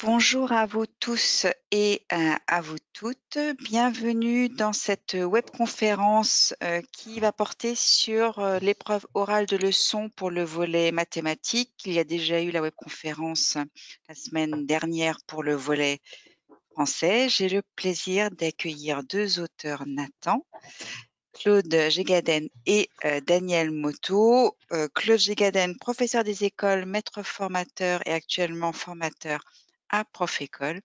Bonjour à vous tous et à vous toutes. Bienvenue dans cette webconférence qui va porter sur l'épreuve orale de leçon pour le volet mathématiques. Il y a déjà eu la webconférence la semaine dernière pour le volet français. J'ai le plaisir d'accueillir deux auteurs Nathan, Claude Gégaden et Daniel Moto. Claude Gégaden, professeur des écoles, maître formateur et actuellement formateur à Prof-École,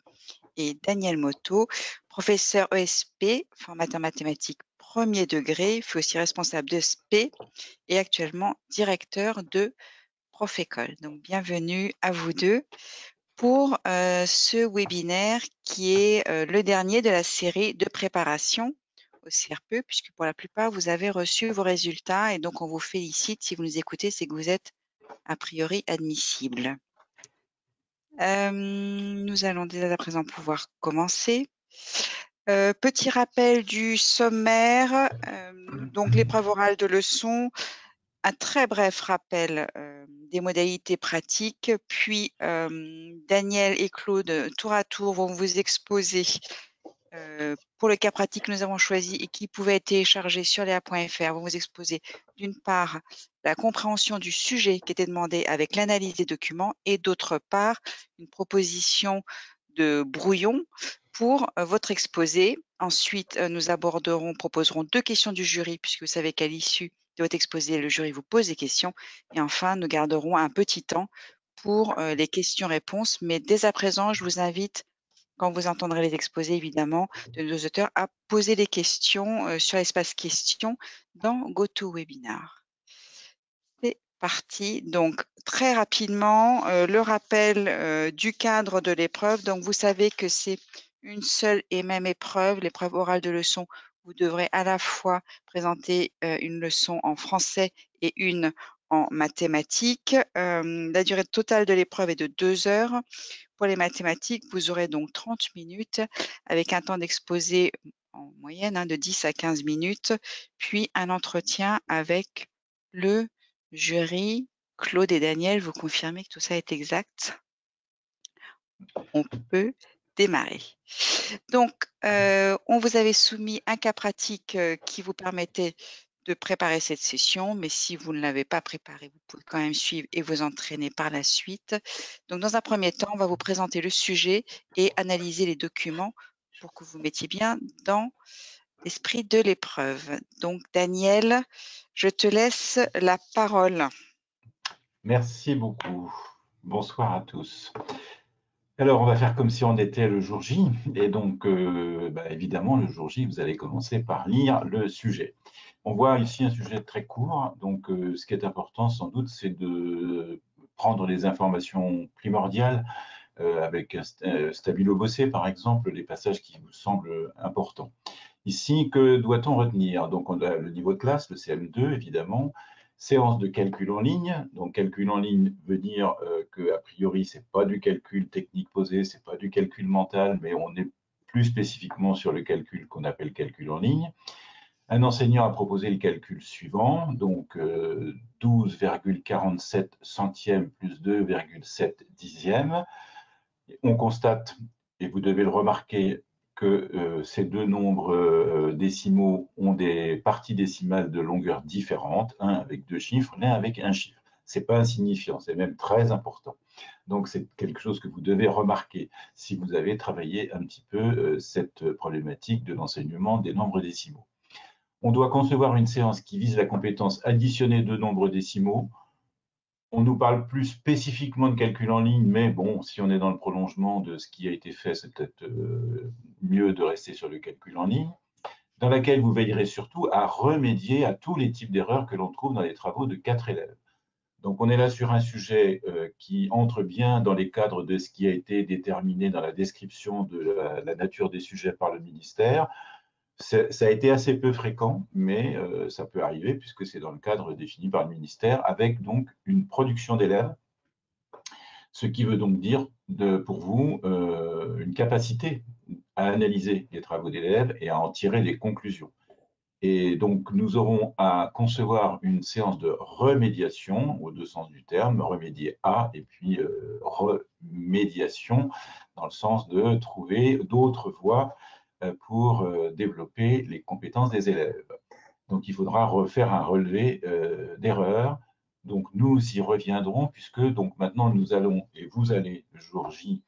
et Daniel Moto, professeur ESP, formateur mathématiques premier degré, fut aussi responsable de SP et actuellement directeur de Prof-École. Donc bienvenue à vous deux pour ce webinaire qui est le dernier de la série de préparation au CRPE, puisque pour la plupart, vous avez reçu vos résultats et donc on vous félicite. Si vous nous écoutez, c'est que vous êtes a priori admissible. Nous allons dès à présent pouvoir commencer. Petit rappel du sommaire, donc l'épreuve orale de leçon, un très bref rappel des modalités pratiques, puis Daniel et Claude, tour à tour, vont vous exposer pour le cas pratique que nous avons choisi et qui pouvait être téléchargé sur léa.fr, vont vous exposer d'une part la compréhension du sujet qui était demandé avec l'analyse des documents et d'autre part une proposition de brouillon pour votre exposé. Ensuite, nous proposerons deux questions du jury puisque vous savez qu'à l'issue de votre exposé, le jury vous pose des questions. Et enfin, nous garderons un petit temps pour les questions-réponses. Mais dès à présent, je vous invite, quand vous entendrez les exposés évidemment de nos auteurs, à poser des questions sur l'espace questions dans GoToWebinar. C'est parti. Donc, très rapidement, le rappel du cadre de l'épreuve. Donc, vous savez que c'est une seule et même épreuve, l'épreuve orale de leçon. Vous devrez à la fois présenter une leçon en français et une en mathématiques. La durée totale de l'épreuve est de 2 heures. Pour les mathématiques, vous aurez donc 30 minutes avec un temps d'exposé en moyenne de 10 à 15 minutes, puis un entretien avec le jury. Claude et Daniel, vous confirmez que tout ça est exact? On peut démarrer. Donc, on vous avait soumis un cas pratique qui vous permettait de préparer cette session, mais si vous ne l'avez pas préparé, vous pouvez quand même suivre et vous entraîner par la suite. Donc, dans un premier temps, on va vous présenter le sujet et analyser les documents pour que vous mettiez bien dans l'esprit de l'épreuve. Donc, Daniel, je te laisse la parole. Merci beaucoup. Bonsoir à tous. Alors, on va faire comme si on était le jour J. Et donc, évidemment, le jour J, vous allez commencer par lire le sujet. On voit ici un sujet très court. Donc, ce qui est important, sans doute, c'est de prendre les informations primordiales avec un stabilo bossé, par exemple, les passages qui vous semblent importants. Ici, que doit-on retenir? Donc, on a le niveau de classe, le CM2, évidemment. Séance de calcul en ligne. Donc, calcul en ligne veut dire qu'a priori, ce n'est pas du calcul technique posé, ce n'est pas du calcul mental, mais on est plus spécifiquement sur le calcul qu'on appelle calcul en ligne. Un enseignant a proposé le calcul suivant, donc 12,47 centièmes plus 2,7 dixièmes. On constate, et vous devez le remarquer, que ces deux nombres décimaux ont des parties décimales de longueur différentes, un avec deux chiffres, l'un avec un chiffre. Ce n'est pas insignifiant, c'est même très important. Donc, c'est quelque chose que vous devez remarquer si vous avez travaillé un petit peu cette problématique de l'enseignement des nombres décimaux. On doit concevoir une séance qui vise la compétence additionner deux nombres décimaux. On nous parle plus spécifiquement de calcul en ligne, mais bon, si on est dans le prolongement de ce qui a été fait, c'est peut-être mieux de rester sur le calcul en ligne, dans laquelle vous veillerez surtout à remédier à tous les types d'erreurs que l'on trouve dans les travaux de 4 élèves. Donc, on est là sur un sujet qui entre bien dans les cadres de ce qui a été déterminé dans la description de la nature des sujets par le ministère. Ça a été assez peu fréquent, mais ça peut arriver puisque c'est dans le cadre défini par le ministère, avec donc une production d'élèves, ce qui veut donc dire pour vous une capacité à analyser les travaux d'élèves et à en tirer des conclusions. Et donc, nous aurons à concevoir une séance de remédiation, aux deux sens du terme, remédier à, et puis remédiation, dans le sens de trouver d'autres voies pour développer les compétences des élèves. Donc, il faudra refaire un relevé d'erreurs. Donc, nous y reviendrons, puisque donc, maintenant, nous allons, et vous allez, le jour J,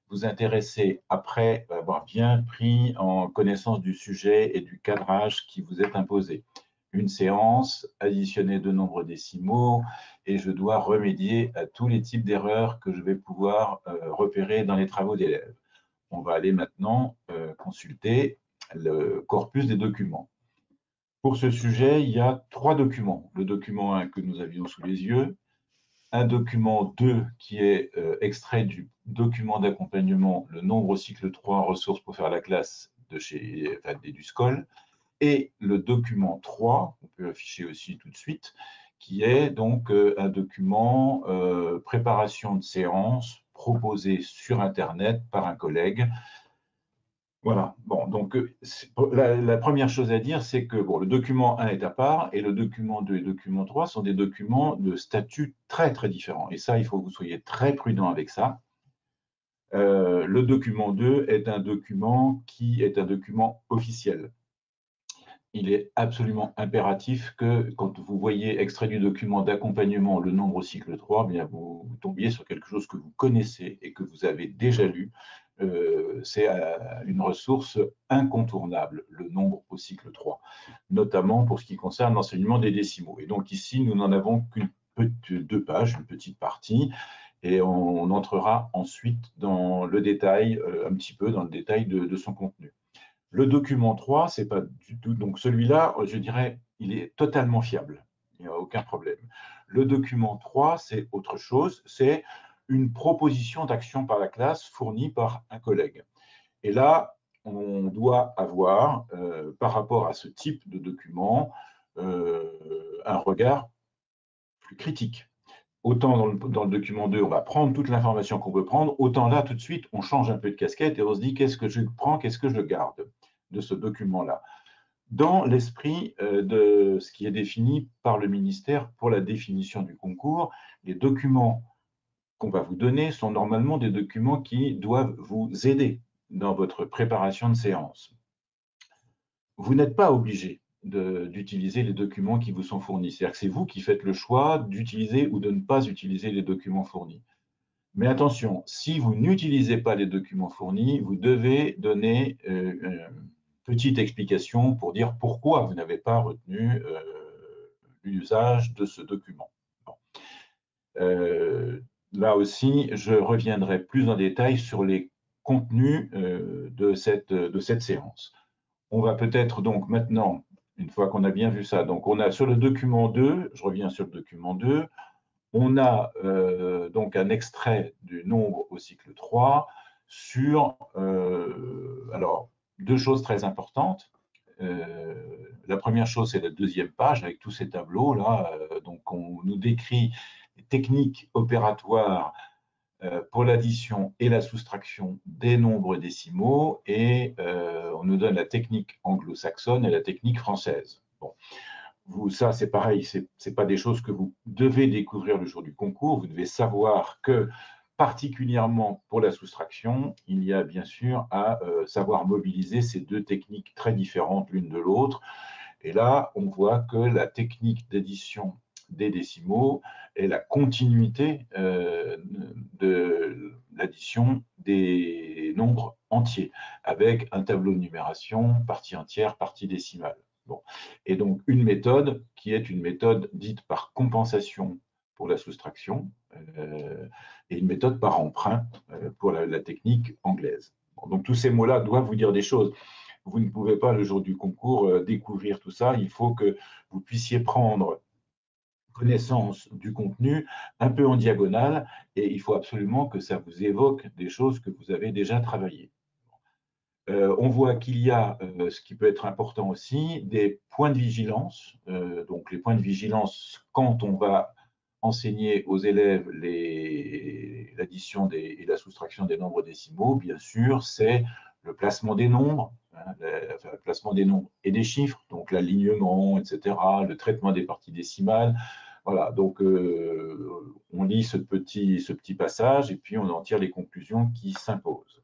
vous intéresser, après avoir bien pris en connaissance du sujet et du cadrage qui vous est imposé. Une séance, additionner deux nombres décimaux, et je dois remédier à tous les types d'erreurs que je vais pouvoir repérer dans les travaux d'élèves. On va aller maintenant consulter le corpus des documents. Pour ce sujet, il y a 3 documents. Le document 1 que nous avions sous les yeux, un document 2 qui est extrait du document d'accompagnement, le nombre cycle 3 ressources pour faire la classe de chez d'EduScol, et le document 3, on peut afficher aussi tout de suite, qui est donc un document préparation de séance proposé sur Internet par un collègue. Voilà. Bon, donc la première chose à dire, c'est que bon, le document 1 est à part et le document 2 et le document 3 sont des documents de statut très très différents. Et ça, il faut que vous soyez très prudent avec ça. Le document 2 est un document qui est un document officiel. Il est absolument impératif que quand vous voyez extrait du document d'accompagnement le nombre au cycle 3, bien vous tombiez sur quelque chose que vous connaissez et que vous avez déjà lu. C'est une ressource incontournable, le nombre au cycle 3, notamment pour ce qui concerne l'enseignement des décimaux. Et donc ici, nous n'en avons qu'une deux pages, une petite partie, et on entrera ensuite dans le détail, un petit peu dans le détail de son contenu. Le document 3, c'est pas du tout. Donc celui-là, je dirais, il est totalement fiable. Il n'y a aucun problème. Le document 3, c'est autre chose. C'est une proposition d'action par la classe fournie par un collègue. Et là, on doit avoir, par rapport à ce type de document, un regard plus critique. Autant dans le document 2, on va prendre toute l'information qu'on peut prendre, autant là, tout de suite, on change un peu de casquette et on se dit qu'est-ce que je prends, qu'est-ce que je garde de ce document-là, dans l'esprit de ce qui est défini par le ministère pour la définition du concours. Les documents qu'on va vous donner sont normalement des documents qui doivent vous aider dans votre préparation de séance. Vous n'êtes pas obligé d'utiliser les documents qui vous sont fournis. C'est-à-dire que c'est vous qui faites le choix d'utiliser ou de ne pas utiliser les documents fournis. Mais attention, si vous n'utilisez pas les documents fournis, vous devez donner une petite explication pour dire pourquoi vous n'avez pas retenu l'usage de ce document. Bon. Là aussi, je reviendrai plus en détail sur les contenus de cette séance. On va peut-être donc maintenant, une fois qu'on a bien vu ça, donc on a sur le document 2, je reviens sur le document 2, on a donc un extrait du nombre au cycle 3 sur, alors, deux choses très importantes. La première chose, c'est la deuxième page avec tous ces tableaux-là. Donc, on nous décrit les techniques opératoires pour l'addition et la soustraction des nombres décimaux et on nous donne la technique anglo-saxonne et la technique française. Bon. Ça, c'est pareil, ce n'est pas des choses que vous devez découvrir le jour du concours. Vous devez savoir que, particulièrement pour la soustraction, il y a bien sûr à savoir mobiliser ces deux techniques très différentes l'une de l'autre. Et là, on voit que la technique d'addition des décimaux est la continuité de l'addition des nombres entiers, avec un tableau de numération, partie entière, partie décimale. Bon. Et donc, une méthode qui est une méthode dite par compensation pour la soustraction et une méthode par emprunt pour la technique anglaise. Bon, donc, tous ces mots-là doivent vous dire des choses. Vous ne pouvez pas, le jour du concours, découvrir tout ça. Il faut que vous puissiez prendre connaissance du contenu un peu en diagonale et il faut absolument que ça vous évoque des choses que vous avez déjà travaillées. On voit qu'il y a, ce qui peut être important aussi, des points de vigilance. Donc les points de vigilance quand on va enseigner aux élèves l'addition et la soustraction des nombres décimaux, bien sûr, c'est le placement des nombres, hein, le placement des nombres et des chiffres, donc l'alignement, etc., le traitement des parties décimales. Voilà, donc on lit ce petit passage et puis on en tire les conclusions qui s'imposent.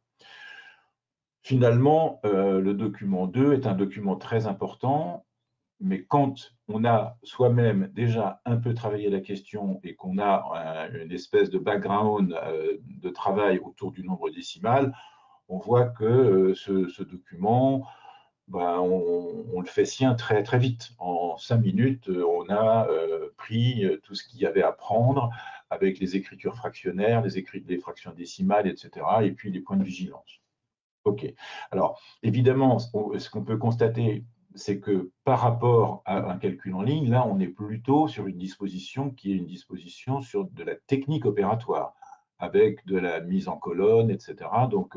Finalement, le document 2 est un document très important, mais quand on a soi-même déjà un peu travaillé la question et qu'on a une espèce de background de travail autour du nombre décimal, on voit que ce document, ben, on le fait sien très, très vite. En 5 minutes, on a pris tout ce qu'il y avait à prendre avec les écritures fractionnaires, les fractions décimales, etc., et puis les points de vigilance. OK. Alors, évidemment, ce qu'on peut constater, c'est que par rapport à un calcul en ligne, là, on est plutôt sur une disposition qui est une disposition sur de la technique opératoire, avec de la mise en colonne, etc. Donc,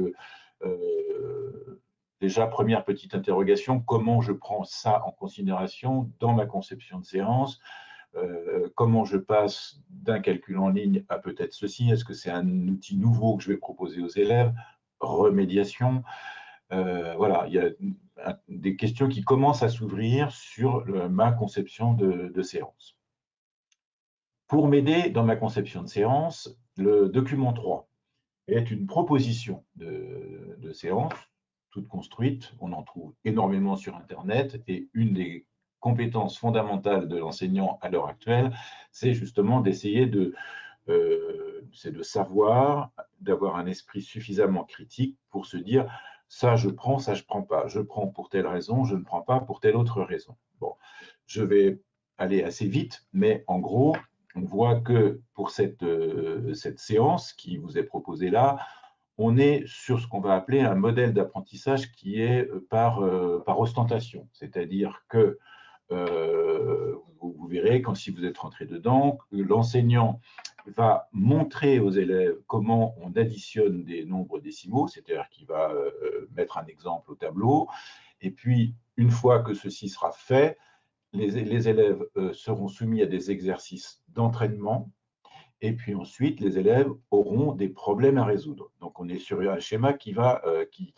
déjà, première petite interrogation, comment je prends ça en considération dans ma conception de séance? Comment je passe d'un calcul en ligne à peut-être ceci? Est-ce que c'est un outil nouveau que je vais proposer aux élèves? Remédiation. Voilà, il y a des questions qui commencent à s'ouvrir sur ma conception de séance. Pour m'aider dans ma conception de séance, le document 3 est une proposition de séance, toute construite. On en trouve énormément sur Internet et une des compétences fondamentales de l'enseignant à l'heure actuelle, c'est justement d'essayer c'est de savoir, d'avoir un esprit suffisamment critique pour se dire ça je prends, ça je prends pas. Je prends pour telle raison, je ne prends pas pour telle autre raison. Bon, je vais aller assez vite, mais en gros, on voit que pour cette séance qui vous est proposée là, on est sur ce qu'on va appeler un modèle d'apprentissage qui est par ostentation. C'est-à-dire que vous verrez, quand si vous êtes rentré dedans, l'enseignant va montrer aux élèves comment on additionne des nombres décimaux, c'est-à-dire qu'il va mettre un exemple au tableau, et puis une fois que ceci sera fait, les élèves seront soumis à des exercices d'entraînement, et puis ensuite les élèves auront des problèmes à résoudre. Donc on est sur un schéma qui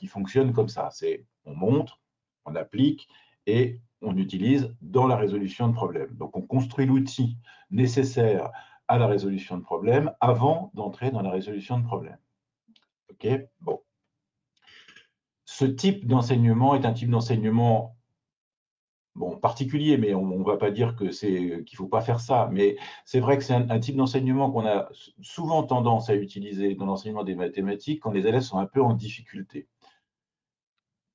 fonctionne comme ça, c'est on montre, on applique, et on utilise dans la résolution de problèmes. Donc on construit l'outil nécessaire à la résolution de problèmes avant d'entrer dans la résolution de problèmes. OK? Bon. Ce type d'enseignement est un type d'enseignement particulier, mais on ne va pas dire que qu'il ne faut pas faire ça. Mais c'est vrai que c'est un type d'enseignement qu'on a souvent tendance à utiliser dans l'enseignement des mathématiques quand les élèves sont un peu en difficulté.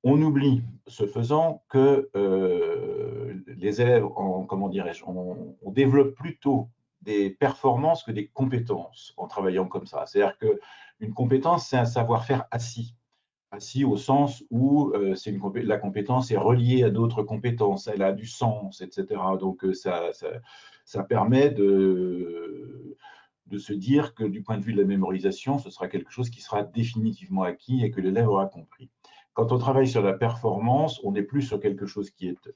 On oublie, ce faisant, que les élèves, comment dirais-je, on développe plutôt des performances que des compétences en travaillant comme ça. C'est-à-dire qu'une compétence, c'est un savoir-faire assis. Assis au sens où la compétence est reliée à d'autres compétences, elle a du sens, etc. Donc ça permet de se dire que du point de vue de la mémorisation, ce sera quelque chose qui sera définitivement acquis et que l'élève aura compris. Quand on travaille sur la performance, on est plus sur quelque chose qui est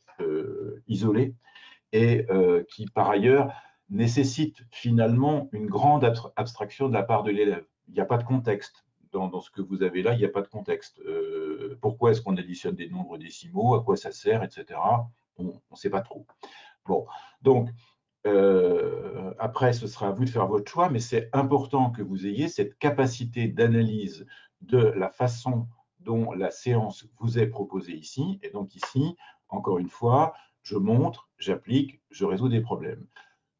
isolé et qui, par ailleurs, nécessite finalement une grande abstraction de la part de l'élève. Il n'y a pas de contexte. Dans ce que vous avez là, il n'y a pas de contexte. Pourquoi est-ce qu'on additionne des nombres décimaux? À quoi ça sert, etc. On ne sait pas trop. Bon, donc, après, ce sera à vous de faire votre choix, mais c'est important que vous ayez cette capacité d'analyse de la façon dont la séance vous est proposée ici. Et donc ici, encore une fois, je montre, j'applique, je résous des problèmes.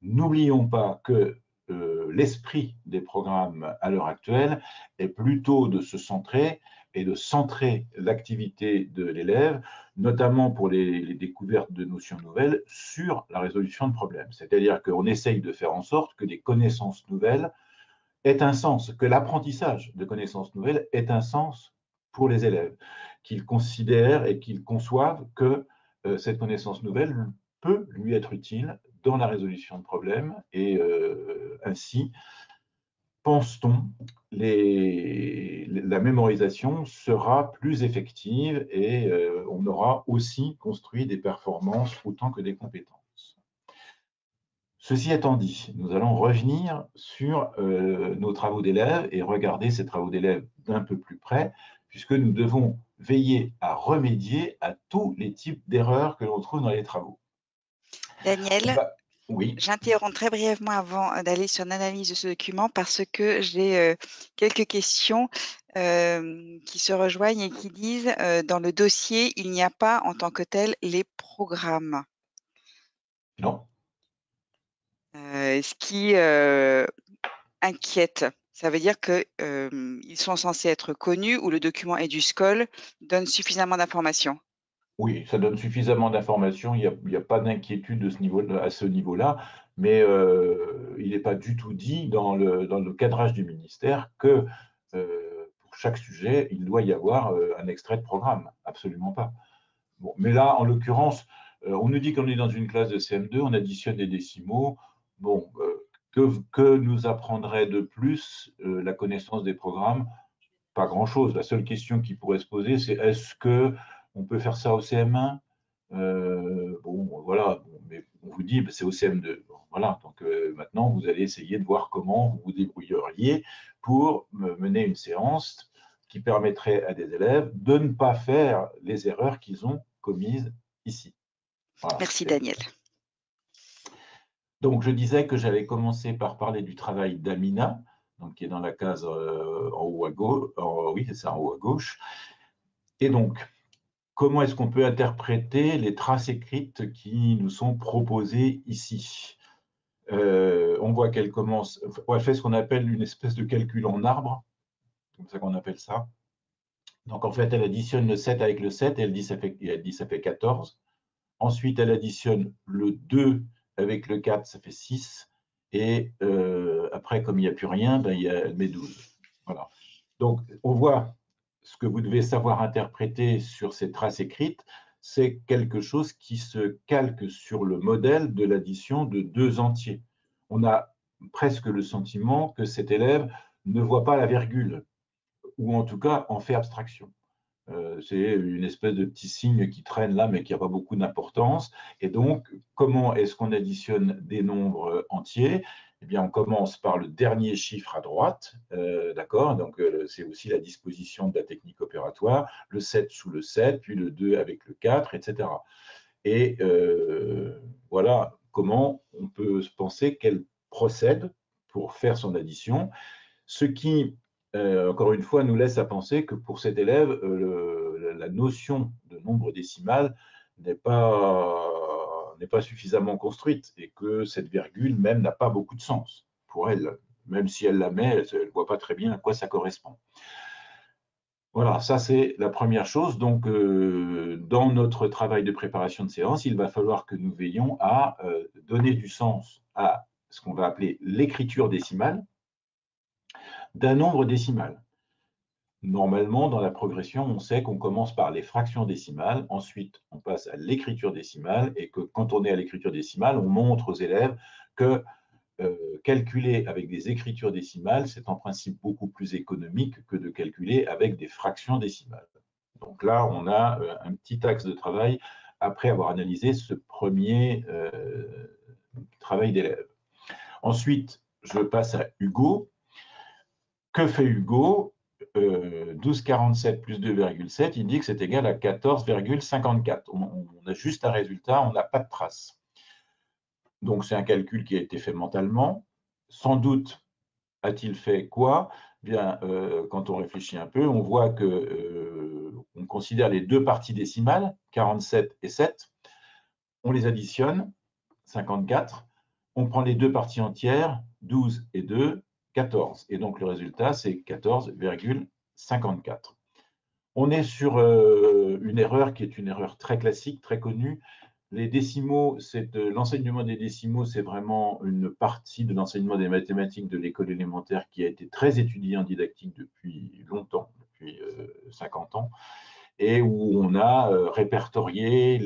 N'oublions pas que l'esprit des programmes à l'heure actuelle est plutôt de se centrer et de centrer l'activité de l'élève, notamment pour les découvertes de notions nouvelles, sur la résolution de problèmes. C'est-à-dire qu'on essaye de faire en sorte que les connaissances nouvelles aient un sens, que l'apprentissage de connaissances nouvelles ait un sens pour les élèves, qu'ils considèrent et qu'ils conçoivent que cette connaissance nouvelle peut lui être utile dans la résolution de problèmes et ainsi, pense-t-on, la mémorisation sera plus effective et on aura aussi construit des performances autant que des compétences. Ceci étant dit, nous allons revenir sur nos travaux d'élèves et regarder ces travaux d'élèves d'un peu plus près, puisque nous devons veiller à remédier à tous les types d'erreurs que l'on trouve dans les travaux. Daniel, Oui. j'interromps très brièvement avant d'aller sur l'analyse de ce document parce que j'ai quelques questions qui se rejoignent et qui disent dans le dossier, il n'y a pas en tant que tel les programmes. Non. Ce qui inquiète. Ça veut dire qu'ils sont censés être connus ou le document EduSchool donne suffisamment d'informations. Oui, ça donne suffisamment d'informations, il n'y a pas d'inquiétude à ce niveau-là, mais il n'est pas du tout dit dans le cadrage du ministère que pour chaque sujet, il doit y avoir un extrait de programme. Absolument pas. Bon, mais là, en l'occurrence, on nous dit qu'on est dans une classe de CM2, on additionne des décimaux. Bon, que nous apprendrait de plus la connaissance des programmes? Pas grand-chose. La seule question qui pourrait se poser, c'est est-ce que on peut faire ça au CM1? Bon, voilà, mais on vous dit, c'est au CM2. Bon, voilà, donc maintenant, vous allez essayer de voir comment vous vous débrouilleriez pour mener une séance qui permettrait à des élèves de ne pas faire les erreurs qu'ils ont commises ici. Voilà. Merci Daniel. Donc, je disais que j'allais commencer par parler du travail d'Amina, donc qui est dans la case en haut à gauche. Oui, c'est ça, en haut à gauche. Et donc, comment est-ce qu'on peut interpréter les traces écrites qui nous sont proposées ici? On voit qu'elle commence, elle fait ce qu'on appelle une espèce de calcul en arbre, c'est comme ça qu'on appelle ça. Donc en fait, elle additionne le 7 avec le 7 et elle dit ça fait 14. Ensuite, elle additionne le 2 avec le 4, ça fait 6. Et après, comme il n'y a plus rien, ben, elle met 12. Voilà. Donc, on voit ce que vous devez savoir interpréter sur ces traces écrites, c'est quelque chose qui se calque sur le modèle de l'addition de deux entiers. On a presque le sentiment que cet élève ne voit pas la virgule, ou en tout cas en fait abstraction. C'est une espèce de petit signe qui traîne là, mais qui n'a pas beaucoup d'importance. Et donc, comment est-ce qu'on additionne des nombres entiers? Eh bien, on commence par le dernier chiffre à droite, d'accord? Donc, c'est aussi la disposition de la technique opératoire, le 7 sous le 7, puis le 2 avec le 4, etc. Et voilà comment on peut se penser qu'elle procède pour faire son addition, ce qui encore une fois, nous laisse à penser que pour cet élève, la notion de nombre décimal n'est pas suffisamment construite et que cette virgule même n'a pas beaucoup de sens pour elle. Même si elle la met, elle ne voit pas très bien à quoi ça correspond. Voilà, ça c'est la première chose. Donc, dans notre travail de préparation de séance, il va falloir que nous veillions à donner du sens à ce qu'on va appeler l'écriture décimale d'un nombre décimal. Normalement, dans la progression, on sait qu'on commence par les fractions décimales, ensuite on passe à l'écriture décimale, et que quand on est à l'écriture décimale, on montre aux élèves que calculer avec des écritures décimales, c'est en principe beaucoup plus économique que de calculer avec des fractions décimales. Donc là, on a un petit axe de travail après avoir analysé ce premier travail d'élève. Ensuite, je passe à Hugo. Que fait Hugo? 12,47 plus 2,7, il dit que c'est égal à 14,54. On a juste un résultat, on n'a pas de trace. Donc c'est un calcul qui a été fait mentalement. Sans doute a-t-il fait quoi? Bien, quand on réfléchit un peu, on voit que on considère les deux parties décimales, 47 et 7, on les additionne, 54, on prend les deux parties entières, 12 et 2, 14. Et donc le résultat, c'est 14,54. On est sur une erreur qui est une erreur très classique, très connue. Les décimaux, l'enseignement des décimaux, c'est vraiment une partie de l'enseignement des mathématiques de l'école élémentaire qui a été très étudiée en didactique depuis longtemps, depuis 50 ans, et où on a répertorié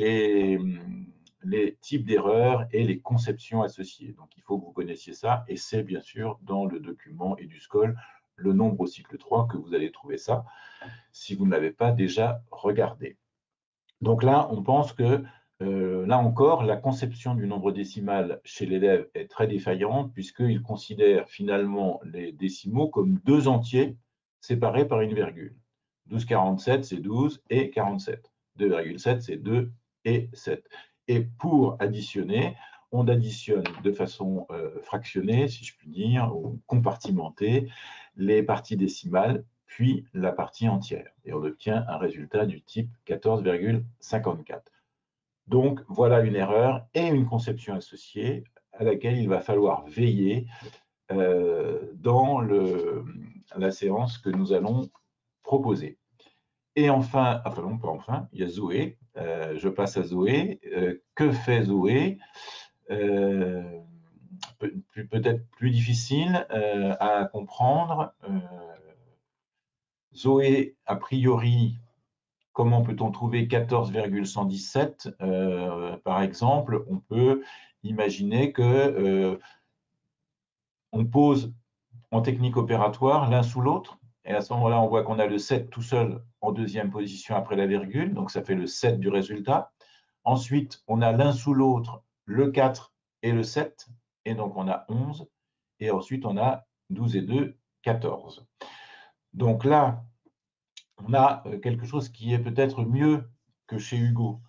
les types d'erreurs et les conceptions associées. Donc il faut que vous connaissiez ça, et c'est bien sûr dans le document EduSchool, le nombre au cycle 3, que vous allez trouver ça, si vous ne l'avez pas déjà regardé. Donc là, on pense que, là encore, la conception du nombre décimal chez l'élève est très défaillante, puisqu'il considère finalement les décimaux comme deux entiers séparés par une virgule. 12,47, c'est 12 et 47. 2,7, c'est 2 et 7. Et pour additionner, on additionne de façon fractionnée, si je puis dire, ou compartimentée, les parties décimales, puis la partie entière. Et on obtient un résultat du type 14,54. Donc, voilà une erreur et une conception associée à laquelle il va falloir veiller dans la séance que nous allons proposer. Et enfin, enfin non, pas enfin, il y a Zoé. Je passe à Zoé. Que fait Zoé? Peut-être plus difficile à comprendre. Zoé, a priori, comment peut-on trouver 14,117 par exemple, on peut imaginer que on pose en technique opératoire l'un sous l'autre. Et à ce moment-là, on voit qu'on a le 7 tout seul en deuxième position après la virgule. Donc, ça fait le 7 du résultat. Ensuite, on a l'un sous l'autre le 4 et le 7. Et donc, on a 11. Et ensuite, on a 12 et 2, 14. Donc là, on a quelque chose qui est peut-être mieux que chez Hugo,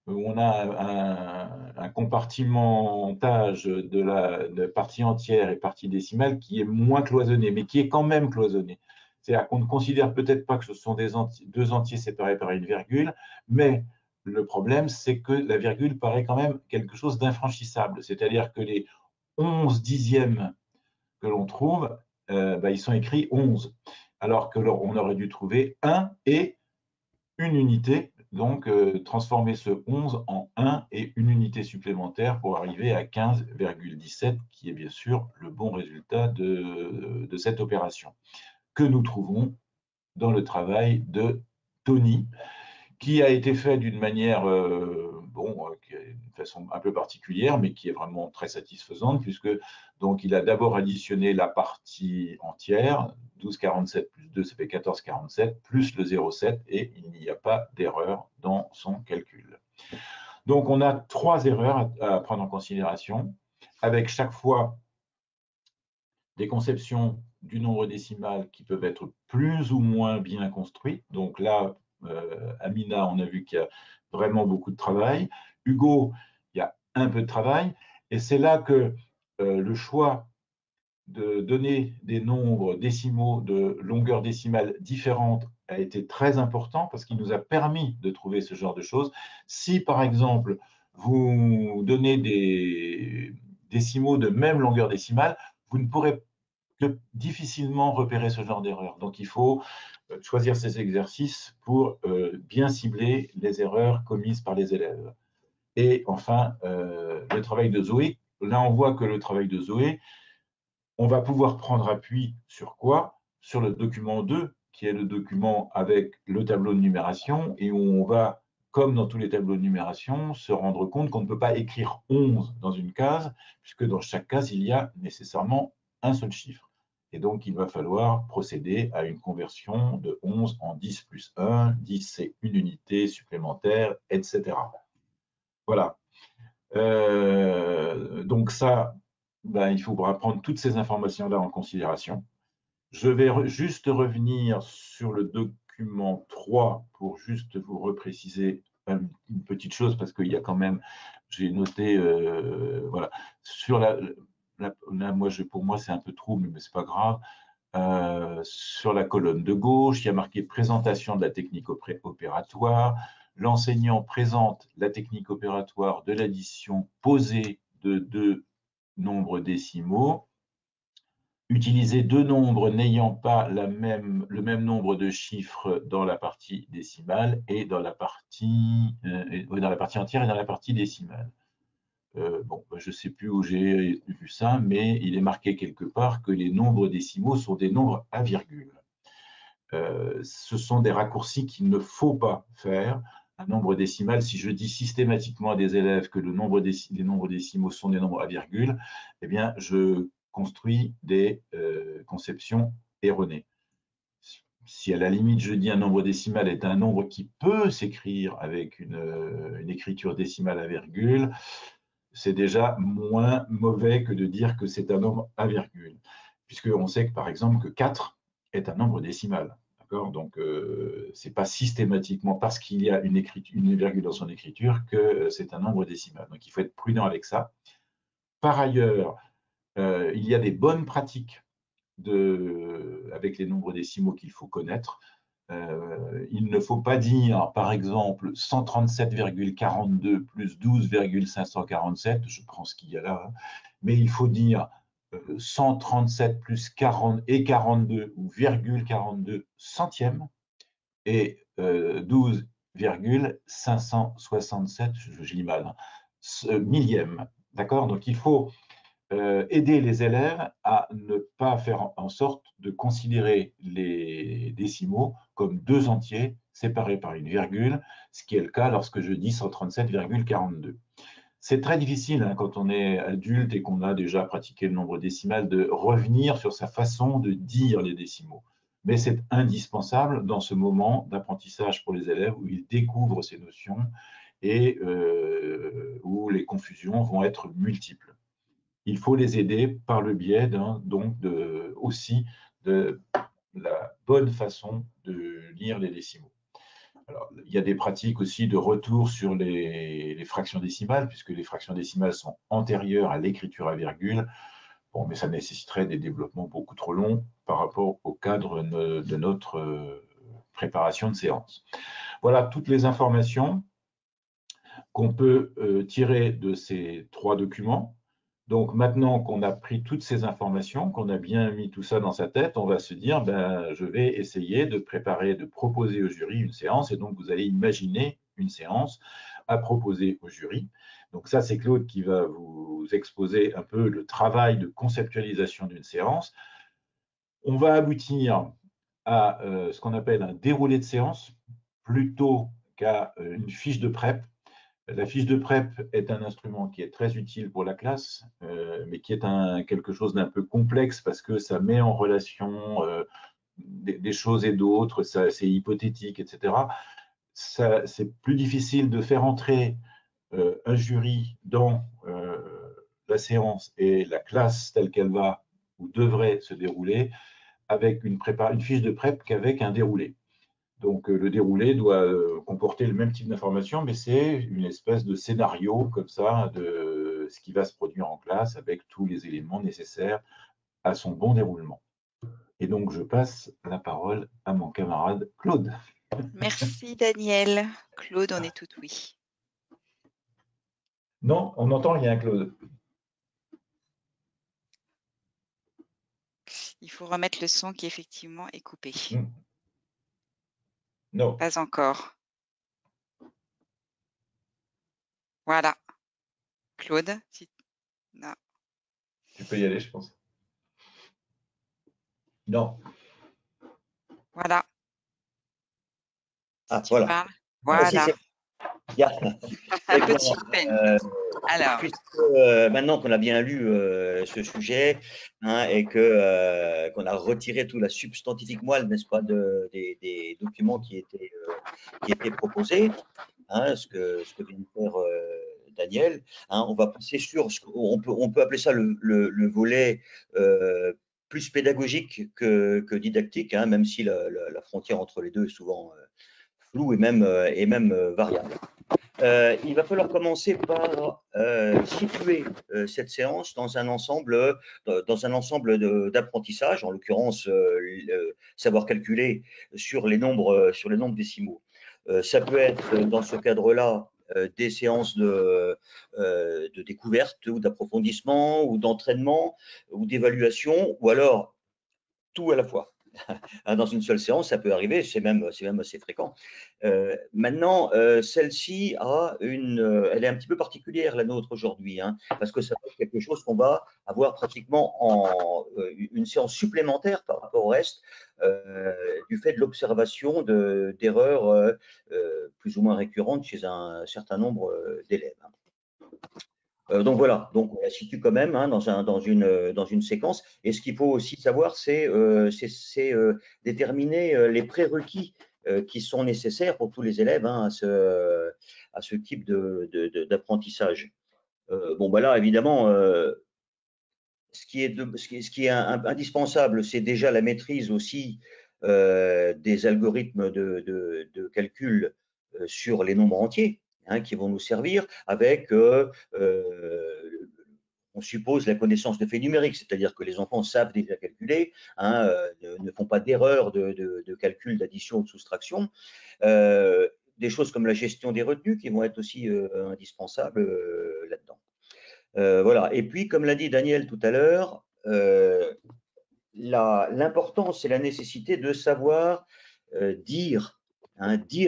où on a un compartimentage de la partie entière et partie décimale qui est moins cloisonné, mais qui est quand même cloisonné. C'est-à-dire qu'on ne considère peut-être pas que ce sont deux entiers séparés par une virgule, mais le problème, c'est que la virgule paraît quand même quelque chose d'infranchissable. C'est-à-dire que les 11 dixièmes que l'on trouve, ils sont écrits 11, alors qu'on aurait dû trouver 1 et une unité, donc transformer ce 11 en 1 et une unité supplémentaire pour arriver à 15,17, qui est bien sûr le bon résultat de cette opération, que nous trouvons dans le travail de Tony, qui a été fait d'une manière, d'une façon un peu particulière, mais qui est vraiment très satisfaisante, puisque donc il a d'abord additionné la partie entière, 12,47 plus 2, ça fait 14,47, plus le 0,7, et il n'y a pas d'erreur dans son calcul. Donc on a 3 erreurs à prendre en considération, avec chaque fois des conceptions du nombre décimal qui peuvent être plus ou moins bien construites. Donc là, Amina, on a vu qu'il y a vraiment beaucoup de travail. Hugo, il y a un peu de travail. Et c'est là que le choix de donner des nombres décimaux de longueur décimale différentes a été très important parce qu'il nous a permis de trouver ce genre de choses. Si, par exemple, vous donnez des décimaux de même longueur décimale, vous ne pourrez que difficilement repérer ce genre d'erreur. Donc, il faut choisir ces exercices pour bien cibler les erreurs commises par les élèves. Et enfin, le travail de Zoé. Là, on voit que le travail de Zoé, on va pouvoir prendre appui sur quoi? Sur le document 2, qui est le document avec le tableau de numération, et où on va, comme dans tous les tableaux de numération, se rendre compte qu'on ne peut pas écrire 11 dans une case, puisque dans chaque case, il y a nécessairement un seul chiffre. Et donc, il va falloir procéder à une conversion de 11 en 10 plus 1. 10, c'est une unité supplémentaire, etc. Voilà. Donc ça, il faudra prendre toutes ces informations-là en considération. Je vais juste revenir sur le document 3 pour juste vous repréciser une petite chose, parce qu'il y a quand même, j'ai noté, voilà, sur pour moi, c'est un peu trouble, mais c'est pas grave. Sur la colonne de gauche, il y a marqué présentation de la technique opératoire. L'enseignant présente la technique opératoire de l'addition posée de deux nombres décimaux. Utiliser deux nombres n'ayant pas le même nombre de chiffres dans la partie décimale et dans la partie entière et dans la partie décimale. Je ne sais plus où j'ai vu ça, mais il est marqué quelque part que les nombres décimaux sont des nombres à virgule. Ce sont des raccourcis qu'il ne faut pas faire. Un nombre décimal, si je dis systématiquement à des élèves que les nombres décimaux sont des nombres à virgule, eh bien, je construis des conceptions erronées. Si à la limite je dis un nombre décimal est un nombre qui peut s'écrire avec une écriture décimale à virgule, c'est déjà moins mauvais que de dire que c'est un nombre à virgule, puisqu'on sait que par exemple que 4 est un nombre décimal. D'accord? Donc, c'est pas systématiquement parce qu'il y a une virgule dans son écriture que c'est un nombre décimal. Donc, il faut être prudent avec ça. Par ailleurs, il y a des bonnes pratiques avec les nombres décimaux qu'il faut connaître. Il ne faut pas dire, par exemple, 137,42 plus 12,547, je prends ce qu'il y a là, hein, mais il faut dire 137 plus 40 et 42 ou virgule 42 centièmes et 12,567, je lis mal, hein, millième. D'accord? Donc il faut aider les élèves à ne pas faire en sorte de considérer les décimaux comme deux entiers séparés par une virgule, ce qui est le cas lorsque je dis 137,42. C'est très difficile hein, quand on est adulte et qu'on a déjà pratiqué le nombre décimal de revenir sur sa façon de dire les décimaux. Mais c'est indispensable dans ce moment d'apprentissage pour les élèves où ils découvrent ces notions et où les confusions vont être multiples. Il faut les aider par le biais aussi de la bonne façon de lire les décimaux. Alors, il y a des pratiques aussi de retour sur les fractions décimales, puisque les fractions décimales sont antérieures à l'écriture à virgule. Bon, mais ça nécessiterait des développements beaucoup trop longs par rapport au cadre de notre préparation de séance. Voilà toutes les informations qu'on peut tirer de ces trois documents. Donc maintenant qu'on a pris toutes ces informations, qu'on a bien mis tout ça dans sa tête, on va se dire, ben, je vais essayer de préparer, de proposer au jury une séance. Et donc vous allez imaginer une séance à proposer au jury. Donc ça, c'est Claude qui va vous exposer un peu le travail de conceptualisation d'une séance. On va aboutir à ce qu'on appelle un déroulé de séance plutôt qu'à une fiche de prep. La fiche de prep est un instrument qui est très utile pour la classe, mais qui est quelque chose d'un peu complexe parce que ça met en relation des choses et d'autres, c'est hypothétique, etc. C'est plus difficile de faire entrer un jury dans la séance et la classe telle qu'elle va ou devrait se dérouler avec une fiche de prep qu'avec un déroulé. Donc le déroulé doit comporter le même type d'information, mais c'est une espèce de scénario comme ça de ce qui va se produire en classe avec tous les éléments nécessaires à son bon déroulement. Et donc je passe la parole à mon camarade Claude. Merci Daniel. Claude, on est tout oui. Non, on n'entend rien, Claude. Il faut remettre le son qui effectivement est coupé. Non. Pas encore. Voilà. Claude, si... non. Tu peux y aller, je pense. Non. Voilà. Ah, si voilà. Parles. Voilà. Un peu de suspense. Alors. Puisque, maintenant qu'on a bien lu ce sujet hein, et qu'on a retiré toute la substantifique moelle, n'est-ce pas, des documents qui étaient proposés, hein, ce que vient de faire Daniel, hein, on va passer sur, on peut appeler ça le volet plus pédagogique que didactique, hein, même si la frontière entre les deux est souvent floue et même variable. Il va falloir commencer par situer cette séance dans un ensemble d'apprentissage, en l'occurrence savoir calculer sur les nombres décimaux. Ça peut être dans ce cadre-là des séances de découverte ou d'approfondissement ou d'entraînement ou d'évaluation, ou alors tout à la fois. Dans une seule séance, ça peut arriver, c'est même assez fréquent. Maintenant, celle-ci elle est un petit peu particulière, la nôtre aujourd'hui, hein, parce que ça va être quelque chose qu'on va avoir pratiquement en une séance supplémentaire par rapport au reste, du fait de l'observation d'erreurs plus ou moins récurrentes chez un certain nombre d'élèves. Donc voilà, donc on la situe quand même hein, dans une séquence. Et ce qu'il faut aussi savoir, c'est déterminer les prérequis qui sont nécessaires pour tous les élèves hein, à ce type d'apprentissage. Bon, bah là, évidemment, ce qui est indispensable, c'est déjà la maîtrise aussi des algorithmes de calcul sur les nombres entiers, hein, qui vont nous servir avec, on suppose, la connaissance de faits numériques, c'est-à-dire que les enfants savent déjà calculer, hein, ne font pas d'erreurs de calcul, d'addition ou de soustraction. Des choses comme la gestion des retenues qui vont être aussi indispensables là-dedans. Voilà. Et puis, comme l'a dit Daniel tout à l'heure, l'importance et la nécessité de savoir dire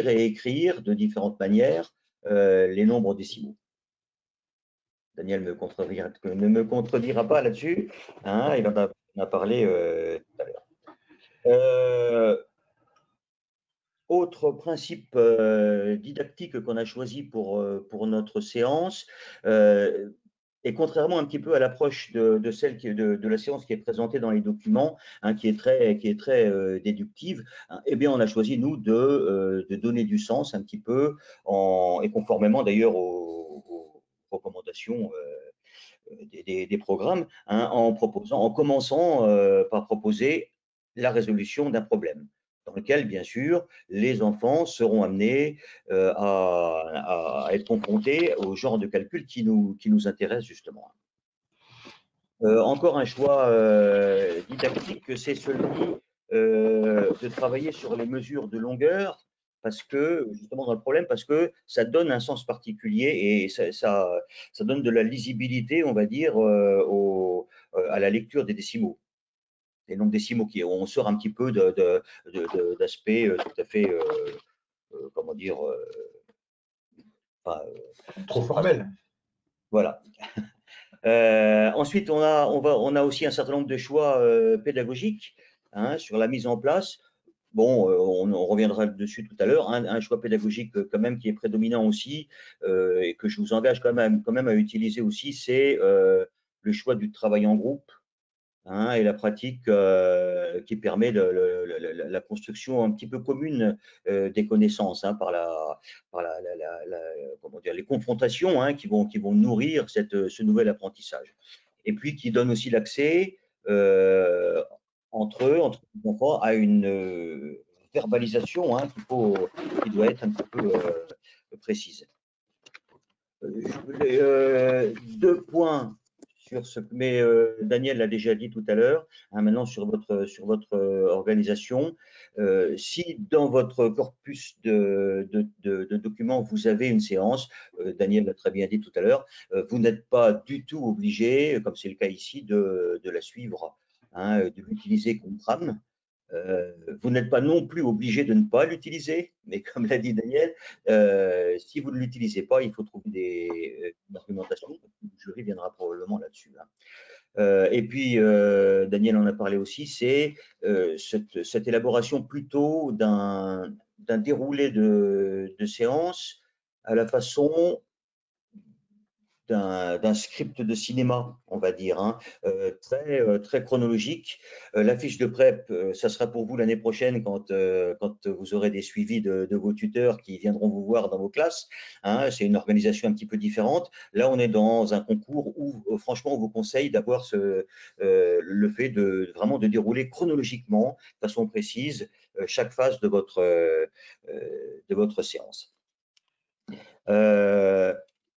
et écrire de différentes manières les nombres décimaux. Daniel ne me contredira pas là-dessus, hein, il en a parlé tout à l'heure. Autre principe didactique qu'on a choisi pour notre séance, et contrairement un petit peu à l'approche de celle de la séance qui est présentée dans les documents, hein, qui est très déductive, hein, eh bien on a choisi nous de donner du sens un petit peu et conformément d'ailleurs aux recommandations des programmes, hein, en commençant par proposer la résolution d'un problème dans lequel, bien sûr, les enfants seront amenés à être confrontés au genre de calcul qui nous intéresse justement. Encore un choix didactique, c'est celui de travailler sur les mesures de longueur, parce que, justement, dans le problème, parce que ça donne un sens particulier et ça donne de la lisibilité, on va dire, à la lecture des décimaux. Les nombres décimaux, on sort un petit peu d'aspects tout à fait, comment dire, trop formel. Voilà. Ensuite, on a aussi un certain nombre de choix pédagogiques, hein, sur la mise en place. Bon, on reviendra dessus tout à l'heure. Un choix pédagogique quand même qui est prédominant aussi et que je vous engage quand même à utiliser aussi, c'est le choix du travail en groupe, hein, et la pratique qui permet la construction un petit peu commune des connaissances, hein, par comment dire, les confrontations, hein, qui vont nourrir ce nouvel apprentissage. Et puis qui donne aussi l'accès entre les enfants à une verbalisation, hein, qui doit être un petit peu précise. Deux points sur ce, mais Daniel l'a déjà dit tout à l'heure, hein, maintenant sur votre organisation. Si dans votre corpus de documents, vous avez une séance, Daniel l'a très bien dit tout à l'heure, vous n'êtes pas du tout obligé, comme c'est le cas ici, de la suivre, hein, de l'utiliser comme trame. Vous n'êtes pas non plus obligé de ne pas l'utiliser, mais comme l'a dit Daniel, si vous ne l'utilisez pas, il faut trouver une argumentation. Le jury viendra probablement là-dessus, hein. Et puis, Daniel en a parlé aussi, c'est cette élaboration plutôt d'un déroulé de séance à la façon d'un script de cinéma, on va dire, hein, très chronologique. La fiche de prep, ça sera pour vous l'année prochaine quand vous aurez des suivis de vos tuteurs qui viendront vous voir dans vos classes, hein. C'est une organisation un petit peu différente. Là, on est dans un concours où, franchement, on vous conseille d'avoir le fait vraiment de dérouler chronologiquement, de façon précise, chaque phase de votre séance.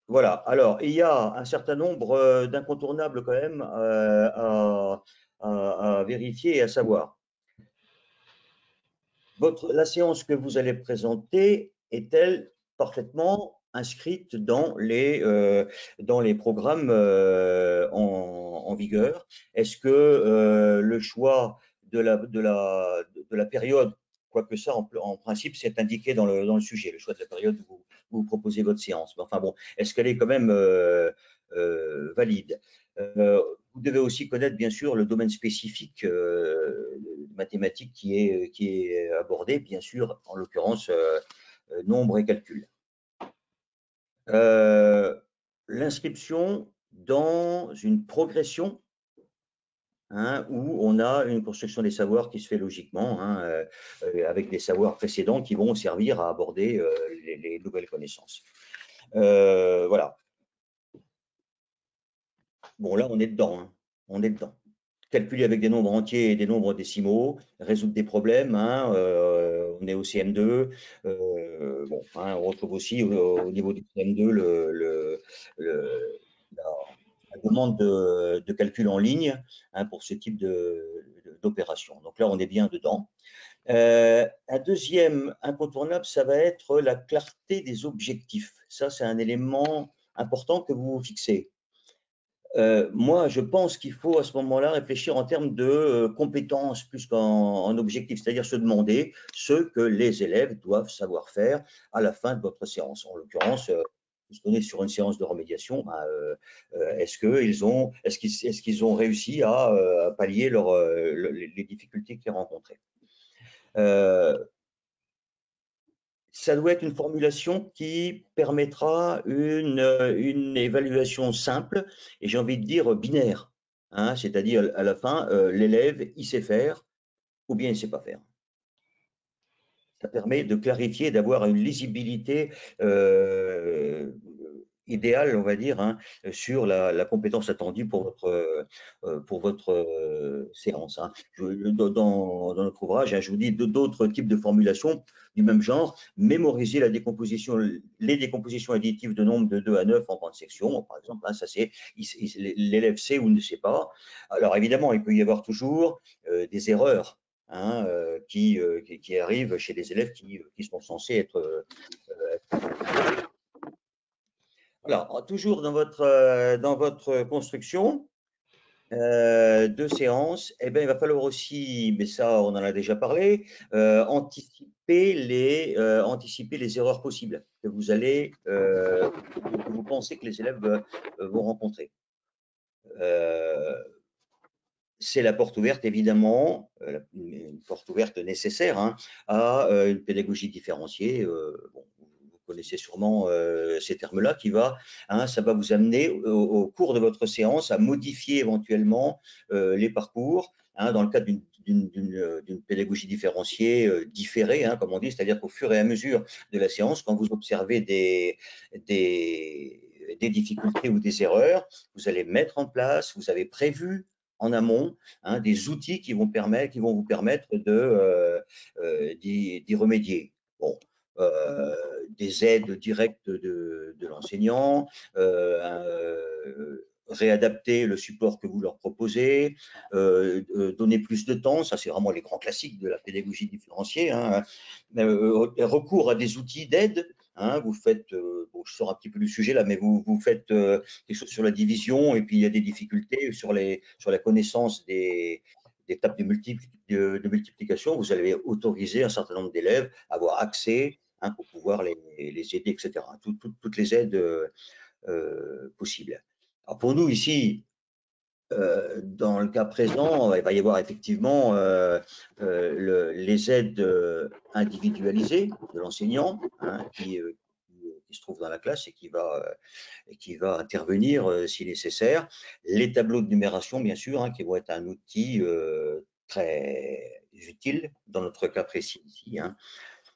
Voilà, alors il y a un certain nombre d'incontournables quand même à vérifier et à savoir. La séance que vous allez présenter est-elle parfaitement inscrite dans les programmes en vigueur? Est-ce que le choix de la période, quoique ça en principe c'est indiqué dans le sujet, le choix de la période où vous proposez votre séance. Mais enfin bon, est-ce qu'elle est quand même valide? Vous devez aussi connaître bien sûr le domaine spécifique mathématique qui est abordé, bien sûr, en l'occurrence nombre et calcul. L'inscription dans une progression, hein, où on a une construction des savoirs qui se fait logiquement, hein, avec des savoirs précédents qui vont servir à aborder les nouvelles connaissances. Voilà. Bon, là, on est dedans, hein. On est dedans. calculer avec des nombres entiers et des nombres décimaux, résoudre des problèmes. Hein, on est au CM2. Bon, hein, on retrouve aussi au niveau du CM2 la demande de calcul en ligne, hein, pour ce type d'opération. Donc là, on est bien dedans. Un deuxième incontournable, ça va être la clarté des objectifs. Ça, c'est un élément important que vous fixez. Moi, je pense qu'il faut à ce moment-là réfléchir en termes de compétences plus qu'en objectifs, c'est-à-dire se demander ce que les élèves doivent savoir faire à la fin de votre séance. En l'occurrence, puisqu'on est sur une séance de remédiation, ben, est-ce qu'ils ont réussi à pallier les difficultés qu'ils rencontraient? Ça doit être une formulation qui permettra une évaluation simple et j'ai envie de dire binaire, hein, c'est-à-dire à la fin, l'élève, il sait faire ou bien il ne sait pas faire. Ça permet de clarifier, d'avoir une lisibilité idéale, on va dire, hein, sur la compétence attendue pour votre séance. Hein. Dans notre ouvrage, hein, je vous dis d'autres types de formulations du même genre. Mémoriser les décompositions additives de nombres de 2 à 9 en grande section, par exemple. Hein, ça c'est l'élève sait ou ne sait pas. Alors évidemment, il peut y avoir toujours des erreurs. Hein, qui arrivent chez les élèves qui sont censés être. Alors, toujours dans votre construction de séance, eh bien, il va falloir aussi, mais ça, on en a déjà parlé, anticiper les erreurs possibles que vous pensez que les élèves vont rencontrer. C'est la porte ouverte, évidemment, une porte ouverte nécessaire, hein, à une pédagogie différenciée. Bon, vous connaissez sûrement ces termes-là, ça va vous amener au cours de votre séance à modifier éventuellement les parcours, hein, dans le cadre d'une pédagogie différenciée, différée, hein, comme on dit, c'est-à-dire qu'au fur et à mesure de la séance, quand vous observez des difficultés ou des erreurs, vous allez mettre en place, vous avez prévu en amont, hein, des outils qui vont vous permettre d'y remédier. Bon, des aides directes de l'enseignant, réadapter le support que vous leur proposez, donner plus de temps, ça c'est vraiment les grands classiques de la pédagogie différenciée, hein, recours à des outils d'aide. Hein, vous faites, bon, je sors un petit peu du sujet là, mais vous faites quelque chose sur la division et puis il y a des difficultés sur la connaissance des tables de multiplication. Vous allez autoriser un certain nombre d'élèves à avoir accès, hein, pour pouvoir les aider, etc. Toutes les aides possibles. Alors pour nous ici, dans le cas présent, il va y avoir effectivement les aides individualisées de l'enseignant, hein, qui se trouve dans la classe et qui va intervenir si nécessaire. Les tableaux de numération, bien sûr, hein, qui vont être un outil très utile dans notre cas précis ici. Hein.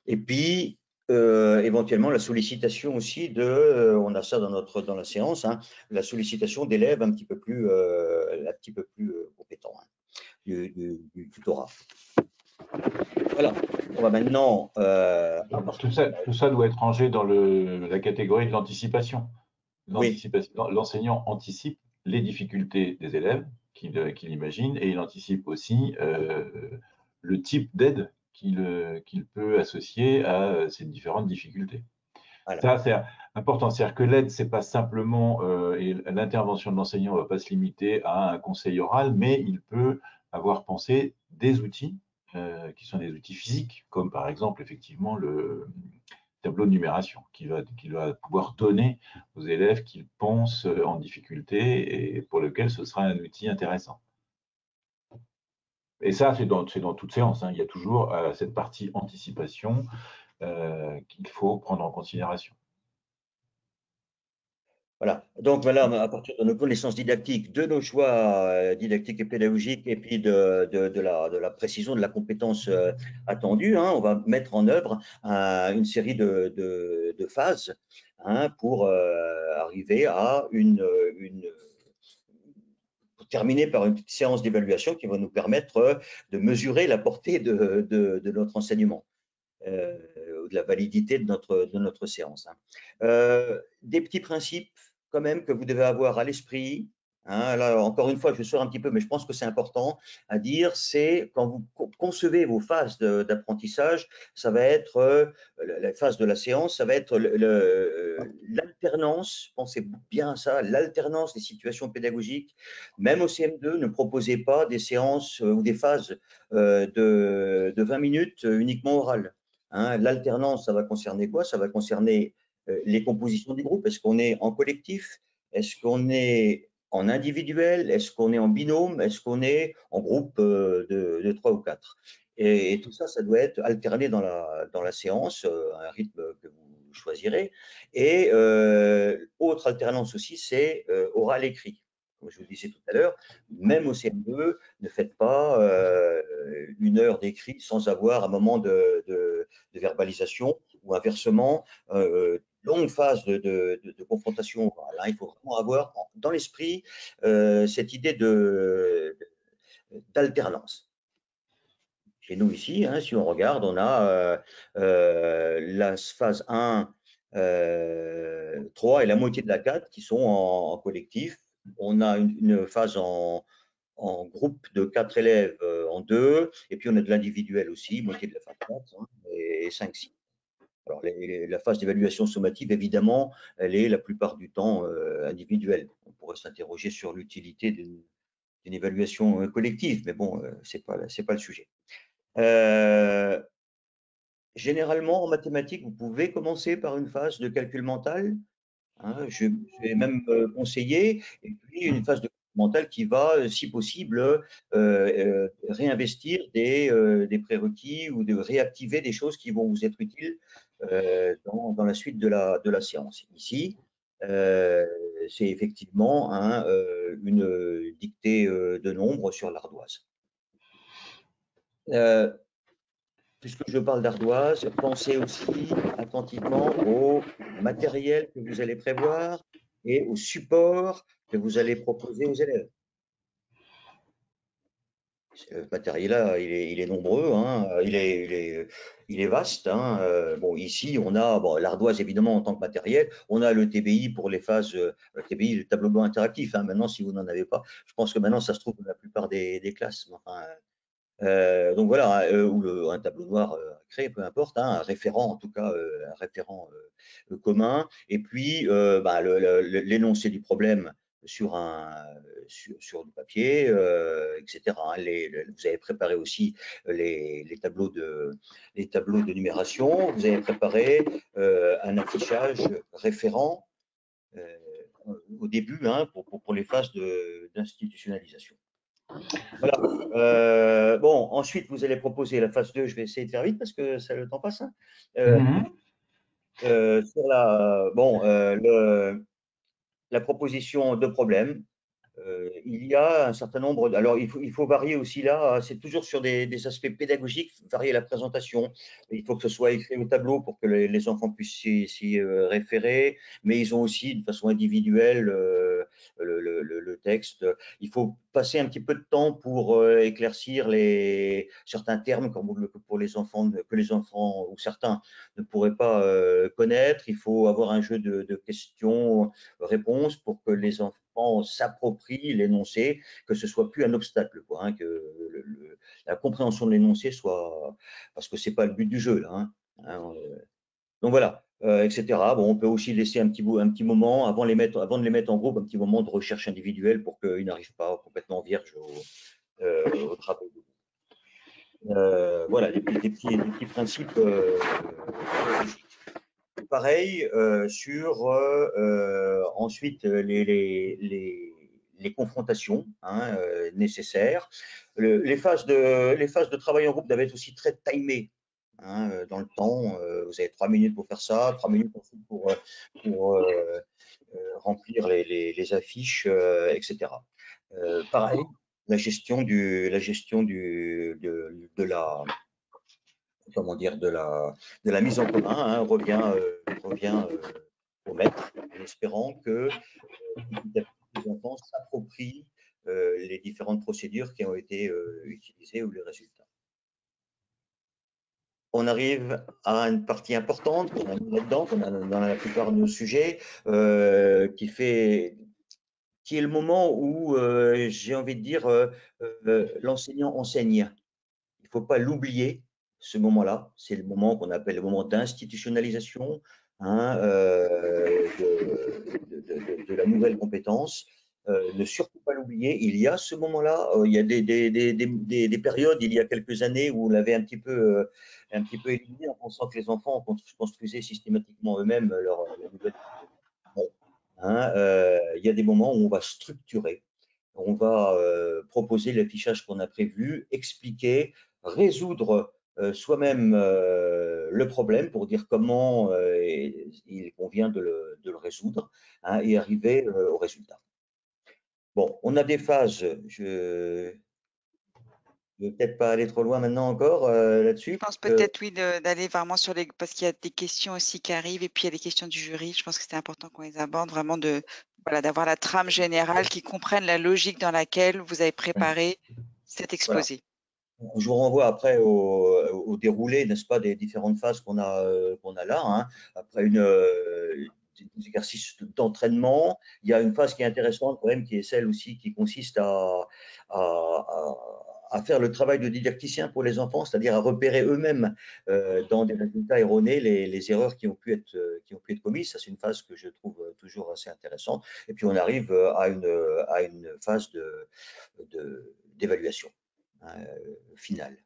Et puis, éventuellement, la sollicitation aussi on a ça dans la séance, hein, la sollicitation d'élèves un petit peu plus compétents, hein, du tutorat. Voilà, on va maintenant… tout ça doit être rangé dans la catégorie de l'anticipation. Oui. L'enseignant anticipe les difficultés des élèves qu'il imagine et il anticipe aussi le type d'aide qu'il peut associer à ces différentes difficultés. Voilà. Ça, c'est important. C'est-à-dire que l'aide, c'est pas simplement, et l'intervention de l'enseignant ne va pas se limiter à un conseil oral, mais il peut avoir pensé des outils qui sont des outils physiques, comme par exemple, effectivement, le tableau de numération qu'il va pouvoir donner aux élèves qu'ils pensent en difficulté et pour lequel ce sera un outil intéressant. Et ça, c'est dans toute séance. Hein. Il y a toujours cette partie anticipation qu'il faut prendre en considération. Voilà. Donc voilà, à partir de nos connaissances didactiques, de nos choix didactiques et pédagogiques, et puis de la précision de la compétence attendue, hein, on va mettre en œuvre une série de phases, hein, pour arriver à terminer par une petite séance d'évaluation qui va nous permettre de mesurer la portée de notre enseignement, de la validité de notre séance. Des petits principes quand même que vous devez avoir à l'esprit. Là, encore une fois, je sors un petit peu, mais je pense que c'est important à dire, c'est quand vous concevez vos phases d'apprentissage, ça va être la phase de la séance, ça va être l'alternance, pensez bien à ça, l'alternance des situations pédagogiques. Même au CM2, ne proposez pas des séances ou des phases de 20 minutes uniquement orales. L'alternance, ça va concerner quoi? Ça va concerner les compositions du groupe. Est-ce qu'on est en collectif? Est-ce qu'on est en individuel? Est-ce qu'on est en binôme? Est-ce qu'on est en groupe de 3 ou 4? Et tout ça, ça doit être alterné dans la séance, un rythme que vous choisirez. Et autre alternance aussi, c'est oral-écrit. Comme je vous le disais tout à l'heure, même au CM2, ne faites pas 1 heure d'écrit sans avoir un moment de verbalisation, ou inversement, longue phase de confrontation orale. Il faut vraiment avoir dans l'esprit cette idée d'alternance. Chez nous ici, si on regarde, on a la phase 1, 3 et la moitié de la 4 qui sont en collectif. On a une phase en groupe de 4 élèves en 2, et puis on a de l'individuel aussi, moitié de la phase 4, et 5, 6. Alors, la phase d'évaluation sommative, évidemment, elle est la plupart du temps individuelle. On pourrait s'interroger sur l'utilité d'une évaluation collective, mais bon, c'est pas le sujet. Généralement, en mathématiques, vous pouvez commencer par une phase de calcul mental. Je vais même conseiller, et puis une phase de calcul mental qui va, si possible, réinvestir des prérequis ou de réactiver des choses qui vont vous être utiles dans la suite de la séance. Ici, c'est effectivement une dictée de nombres sur l'ardoise. Puisque je parle d'ardoise, pensez aussi attentivement au matériel que vous allez prévoir et au support que vous allez proposer aux élèves. Ce matériel-là, il est nombreux, il est vaste. Bon, ici, on a l'ardoise évidemment en tant que matériel. On a le TBI pour les phases, le TBI, le tableau blanc interactif. Maintenant, si vous n'en avez pas, je pense que maintenant, ça se trouve dans la plupart des classes. Donc voilà, ou un tableau noir créé, peu importe, un référent en tout cas, un référent commun, et puis l'énoncé du problème sur du papier, etc. Vous avez préparé aussi les tableaux de numération, vous avez préparé un affichage référent au début pour les phases d'institutionnalisation. Voilà. Bon, ensuite, vous allez proposer la phase 2. Je vais essayer de faire vite parce que le temps passe. Sur la proposition de problème, il y a un certain nombre. Alors, il faut varier aussi là. C'est toujours sur des aspects pédagogiques, varier la présentation. Il faut que ce soit écrit au tableau pour que les enfants puissent s'y référer, mais ils ont aussi de façon individuelle le texte. Il faut passer un petit peu de temps pour éclaircir certains termes pour les enfants, que les enfants ou certains ne pourraient pas connaître. Il faut avoir un jeu de questions-réponses pour que les enfants s'approprient l'énoncé, que ce soit plus un obstacle, que la compréhension de l'énoncé soit, parce que c'est pas le but du jeu là. Donc voilà, etc. Bon, on peut aussi laisser un petit moment avant de les mettre en groupe, un petit moment de recherche individuelle pour qu'ils n'arrivent pas complètement vierges au travail. Voilà, des petits principes. Pareil sur ensuite les confrontations nécessaires. Les phases de travail en groupe doivent être aussi très timées dans le temps. Vous avez 3 minutes pour faire ça, 3 minutes ensuite pour remplir les affiches, etc. Pareil, la gestion de la mise en commun revient au maître, en espérant que les enfants s'approprient les différentes procédures qui ont été utilisées ou les résultats. On arrive à une partie importante qu'on a mis là-dedans, qu'on a dans la plupart de nos sujets, qui est le moment où, j'ai envie de dire, l'enseignant enseigne. Il ne faut pas l'oublier, ce moment-là. C'est le moment qu'on appelle le moment d'institutionnalisation, hein, de la nouvelle compétence. Ne surtout pas l'oublier. Il y a ce moment-là. Il y a des périodes, il y a quelques années, où on l'avait un petit peu éliminé en pensant que les enfants construisaient systématiquement eux-mêmes leur nouvelle. Bon, hein, il y a des moments où on va structurer. On va proposer l'affichage qu'on a prévu, expliquer, résoudre soi-même le problème pour dire comment il convient de le résoudre, hein, et arriver au résultat. Bon, on a des phases, je ne vais peut-être pas aller trop loin maintenant encore là-dessus. Je pense peut-être, oui, d'aller vraiment sur les… Parce qu'il y a des questions aussi qui arrivent et puis il y a les questions du jury. Je pense que c'était important qu'on les aborde, vraiment voilà, d'avoir la trame générale, qu'ils comprennent la logique dans laquelle vous avez préparé cet exposé. Voilà. Je vous renvoie après au déroulé, n'est-ce pas, des différentes phases qu'on a là, hein. Après des exercices d'entraînement, il y a une phase qui est intéressante quand même, qui est celle aussi qui consiste à faire le travail de didacticien pour les enfants, c'est-à-dire à repérer eux-mêmes dans des résultats erronés les erreurs qui ont pu être commises. Ça, c'est une phase que je trouve toujours assez intéressante. Et puis on arrive à une phase d'évaluation finale.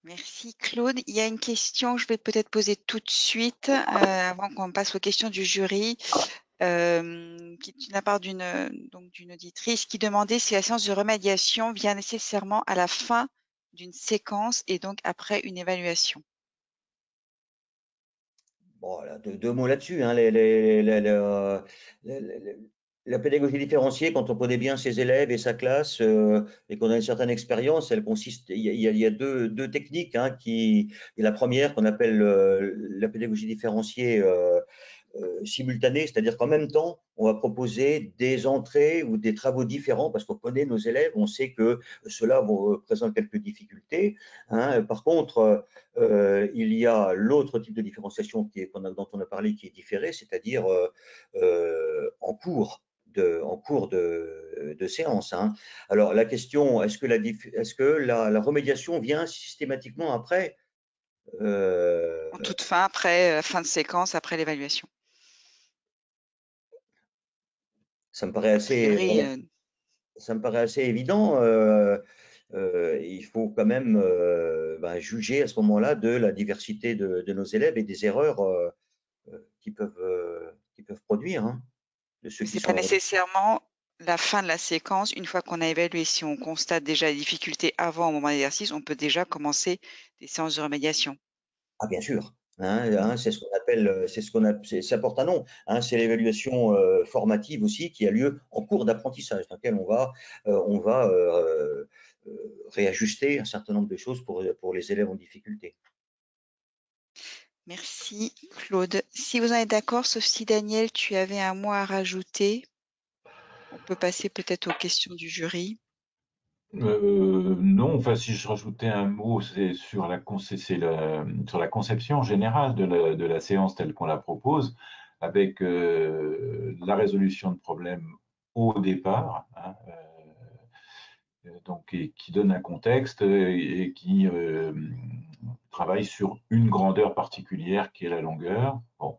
Merci Claude. Il y a une question que je vais peut-être poser tout de suite avant qu'on passe aux questions du jury, qui est de la part d'une auditrice qui demandait si la séance de remédiation vient nécessairement à la fin d'une séquence et donc après une évaluation. Bon, voilà, deux mots là-dessus, hein. La pédagogie différenciée, quand on connaît bien ses élèves et sa classe et qu'on a une certaine expérience, elle consiste, il y a deux techniques, hein, et la première qu'on appelle la pédagogie différenciée simultanée, c'est-à-dire qu'en même temps, on va proposer des entrées ou des travaux différents parce qu'on connaît nos élèves, on sait que ceux-là présentent quelques difficultés, hein. Par contre, il y a l'autre type de différenciation dont on a parlé qui est différée, c'est-à-dire en cours de séance, hein. Alors la question, est-ce que la remédiation vient systématiquement après En toute fin, après fin de séquence, après l'évaluation. Ça me paraît assez évident. Il faut quand même juger à ce moment-là de la diversité de nos élèves et des erreurs qui peuvent produire, hein, de ceux Mais ce qui n'est pas sont… nécessairement la fin de la séquence. Une fois qu'on a évalué, si on constate déjà les difficultés avant, au moment de l'exercice, on peut déjà commencer des séances de remédiation. Ah, bien sûr. Hein, c'est ce qu'on appelle, ça porte un nom, hein, c'est l'évaluation formative aussi qui a lieu en cours d'apprentissage, dans laquelle on va réajuster un certain nombre de choses pour les élèves en difficulté. Merci Claude. Si vous en êtes d'accord, sauf si Daniel, tu avais un mot à rajouter, on peut passer peut-être aux questions du jury. Non, enfin, si je rajoutais un mot, c'est sur sur la conception générale de la séance telle qu'on la propose, avec la résolution de problèmes au départ, hein, donc, qui donne un contexte et qui travaille sur une grandeur particulière qui est la longueur. Bon,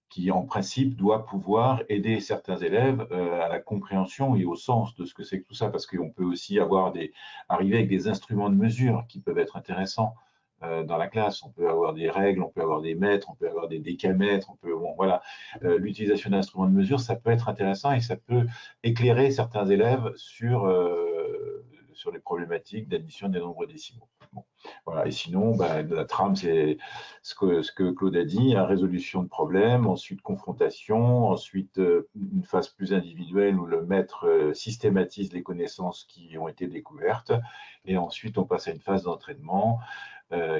qui en principe doit pouvoir aider certains élèves à la compréhension et au sens de ce que c'est que tout ça, parce qu'on peut aussi arriver avec des instruments de mesure qui peuvent être intéressants dans la classe. On peut avoir des règles, on peut avoir des mètres, on peut avoir des décamètres, bon, voilà. L'utilisation d'instruments de mesure, ça peut être intéressant et ça peut éclairer certains élèves sur les problématiques d'addition des nombres décimaux. Bon, voilà. Et sinon, la trame, c'est ce que Claude a dit, hein, résolution de problèmes, ensuite confrontation, ensuite une phase plus individuelle où le maître systématise les connaissances qui ont été découvertes, et ensuite on passe à une phase d'entraînement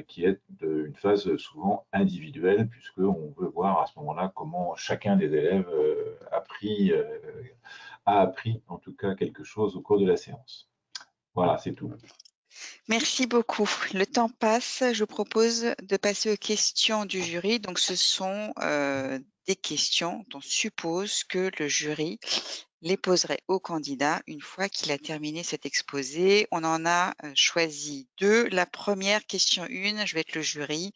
qui est une phase souvent individuelle, puisqu'on veut voir à ce moment-là comment chacun des élèves a appris en tout cas quelque chose au cours de la séance. Voilà, c'est tout. Merci beaucoup. Le temps passe. Je vous propose de passer aux questions du jury. Donc, ce sont des questions dont on suppose que le jury les poserait au candidat une fois qu'il a terminé cet exposé. On en a choisi 2. La première, question 1, je vais être le jury.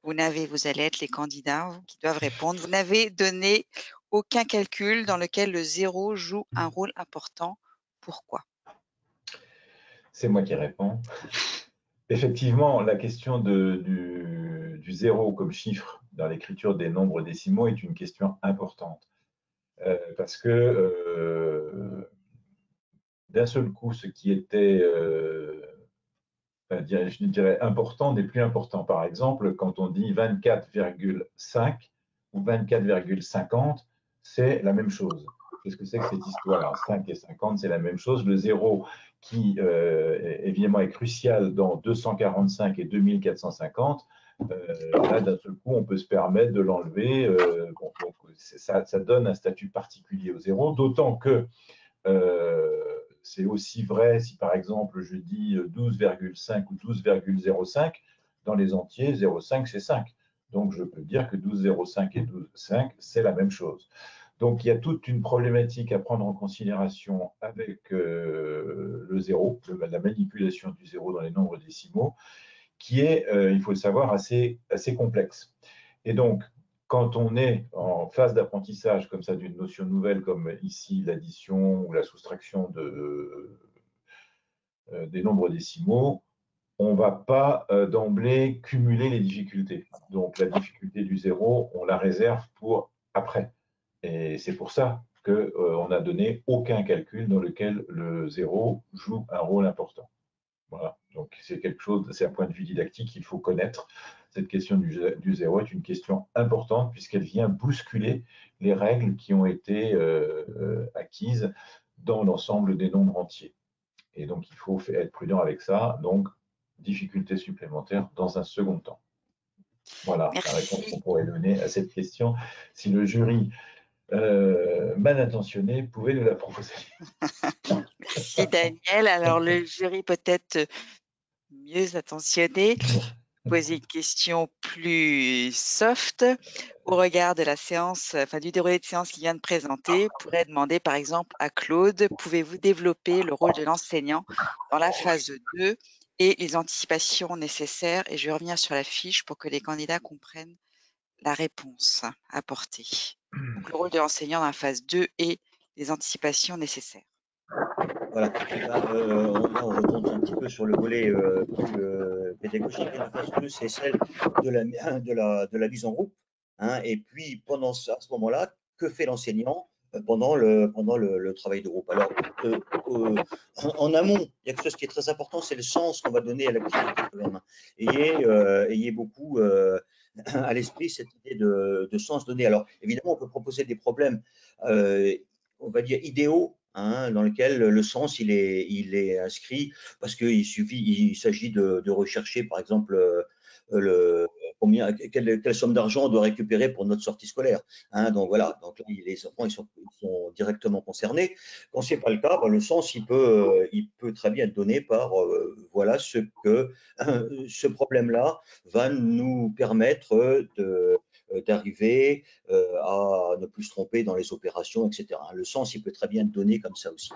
Vous allez être les candidats qui doivent répondre. Vous n'avez donné aucun calcul dans lequel le 0 joue un rôle important. Pourquoi? C'est moi qui réponds. Effectivement, la question du 0 comme chiffre dans l'écriture des nombres décimaux est une question importante. Parce que d'un seul coup, ce qui était, je dirais, important n'est plus important. Par exemple, quand on dit 24,5 ou 24,50, c'est la même chose. Qu'est-ce que c'est que cette histoire? 5 et 50, c'est la même chose. Le 0 qui, évidemment, est crucial dans 245 et 2450, là, d'un seul coup, on peut se permettre de l'enlever. Bon, donc, ça donne un statut particulier au 0, d'autant que c'est aussi vrai si, par exemple, je dis 12,5 ou 12,05, dans les entiers, 0,5, c'est 5. Donc, je peux dire que 12,05 et 12,5, c'est la même chose. Donc, il y a toute une problématique à prendre en considération avec le 0, la manipulation du 0 dans les nombres décimaux, qui est, il faut le savoir, assez complexe. Et donc, quand on est en phase d'apprentissage comme ça d'une notion nouvelle, comme ici l'addition ou la soustraction des nombres décimaux, on ne va pas d'emblée cumuler les difficultés. Donc la difficulté du 0, on la réserve pour après. Et c'est pour ça qu'on n'a donné aucun calcul dans lequel le 0 joue un rôle important. Voilà. Donc c'est quelque chose, c'est un point de vue didactique qu'il faut connaître. Cette question du 0 est une question importante puisqu'elle vient bousculer les règles qui ont été acquises dans l'ensemble des nombres entiers. Et donc il faut être prudent avec ça. Donc difficulté supplémentaire dans un second temps. Voilà la réponse qu'on pourrait donner à cette question. Si le jury mal intentionné pouvait nous la proposer. Merci Daniel. Alors le jury peut-être mieux attentionné, poser une question plus soft au regard de la séance, enfin du déroulé de séance qu'il vient de présenter, pourrait demander par exemple à Claude, pouvez-vous développer le rôle de l'enseignant dans la phase 2 et les anticipations nécessaires? Et je vais revenir sur la fiche pour que les candidats comprennent la réponse apportée. Donc le rôle de l'enseignant dans la phase 2 et les anticipations nécessaires. Voilà. On retourne un petit peu sur le volet plus pédagogique. La phase 2, c'est celle de la mise en groupe. Hein, et puis, à ce moment-là, que fait l'enseignant pendant le travail de groupe? Alors, en amont, il y a quelque chose qui est très important, c'est le sens qu'on va donner à l'activité quand même. Ayez beaucoup à l'esprit cette idée de sens donné. Alors, évidemment, on peut proposer des problèmes, on va dire, idéaux, hein, dans lequel le sens il est inscrit parce il s'agit de rechercher par exemple quelle somme d'argent on doit récupérer pour notre sortie scolaire. Hein, donc voilà, donc là, les enfants ils sont directement concernés. Quand c'est pas le cas, le sens il peut très bien être donné par voilà ce problème-là va nous permettre d'arriver à ne plus se tromper dans les opérations, etc. Le sens, il peut très bien être donné comme ça aussi.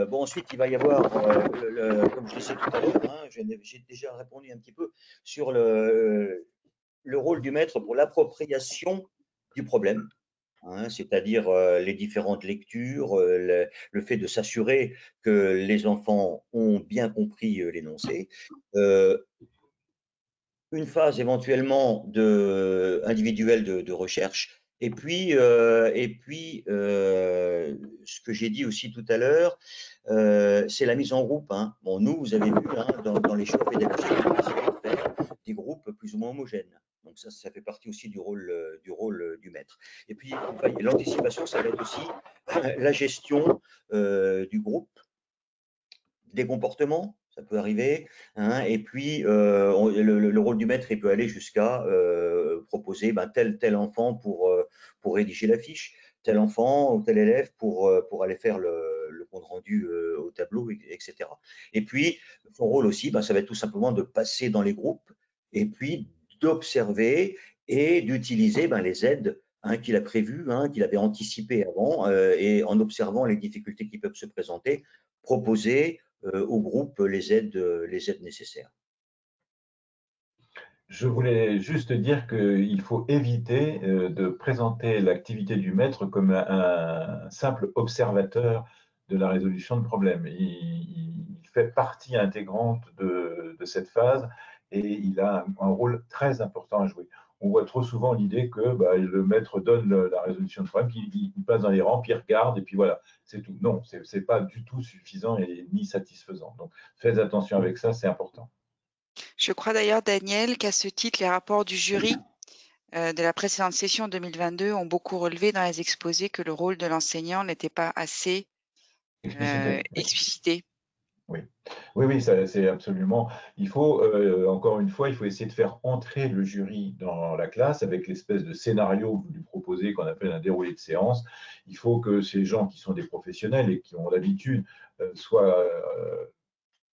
Bon, ensuite, il va y avoir, comme je disais tout à l'heure, hein, j'ai déjà répondu un petit peu sur le rôle du maître pour l'appropriation du problème. Hein, c'est-à-dire les différentes lectures, le fait de s'assurer que les enfants ont bien compris l'énoncé. Une phase éventuellement individuelle de recherche. Et puis, ce que j'ai dit aussi tout à l'heure, c'est la mise en groupe. Hein. Bon, nous, vous avez vu, hein, dans les choix pédagogiques, on a essayé de faire des groupes plus ou moins homogènes. Donc ça fait partie aussi du rôle du maître. Et puis, l'anticipation, ça va être aussi la gestion du groupe, des comportements, ça peut arriver, hein, et puis le rôle du maître, il peut aller jusqu'à proposer tel enfant pour rédiger la fiche, tel enfant ou tel élève pour aller faire le compte rendu au tableau, etc. Et puis, son rôle aussi, ça va être tout simplement de passer dans les groupes et puis d'observer et d'utiliser les aides qu'il a prévues, qu'il avait anticipées avant, et en observant les difficultés qui peuvent se présenter, proposer au groupe les aides nécessaires. Je voulais juste dire qu'il faut éviter de présenter l'activité du maître comme un simple observateur de la résolution de problèmes. Il fait partie intégrante de cette phase et il a un rôle très important à jouer. On voit trop souvent l'idée que le maître donne la résolution de problème, qu'il passe dans les rangs, puis il regarde et puis voilà, c'est tout. Non, c'est pas du tout suffisant et ni satisfaisant. Donc faites attention avec ça, c'est important. Je crois d'ailleurs, Daniel, qu'à ce titre, les rapports du jury de la précédente session 2022 ont beaucoup relevé dans les exposés que le rôle de l'enseignant n'était pas assez explicité. Oui, c'est absolument. Il faut, encore une fois, il faut essayer de faire entrer le jury dans la classe avec l'espèce de scénario que vous lui proposez, qu'on appelle un déroulé de séance. Il faut que ces gens qui sont des professionnels et qui ont l'habitude soient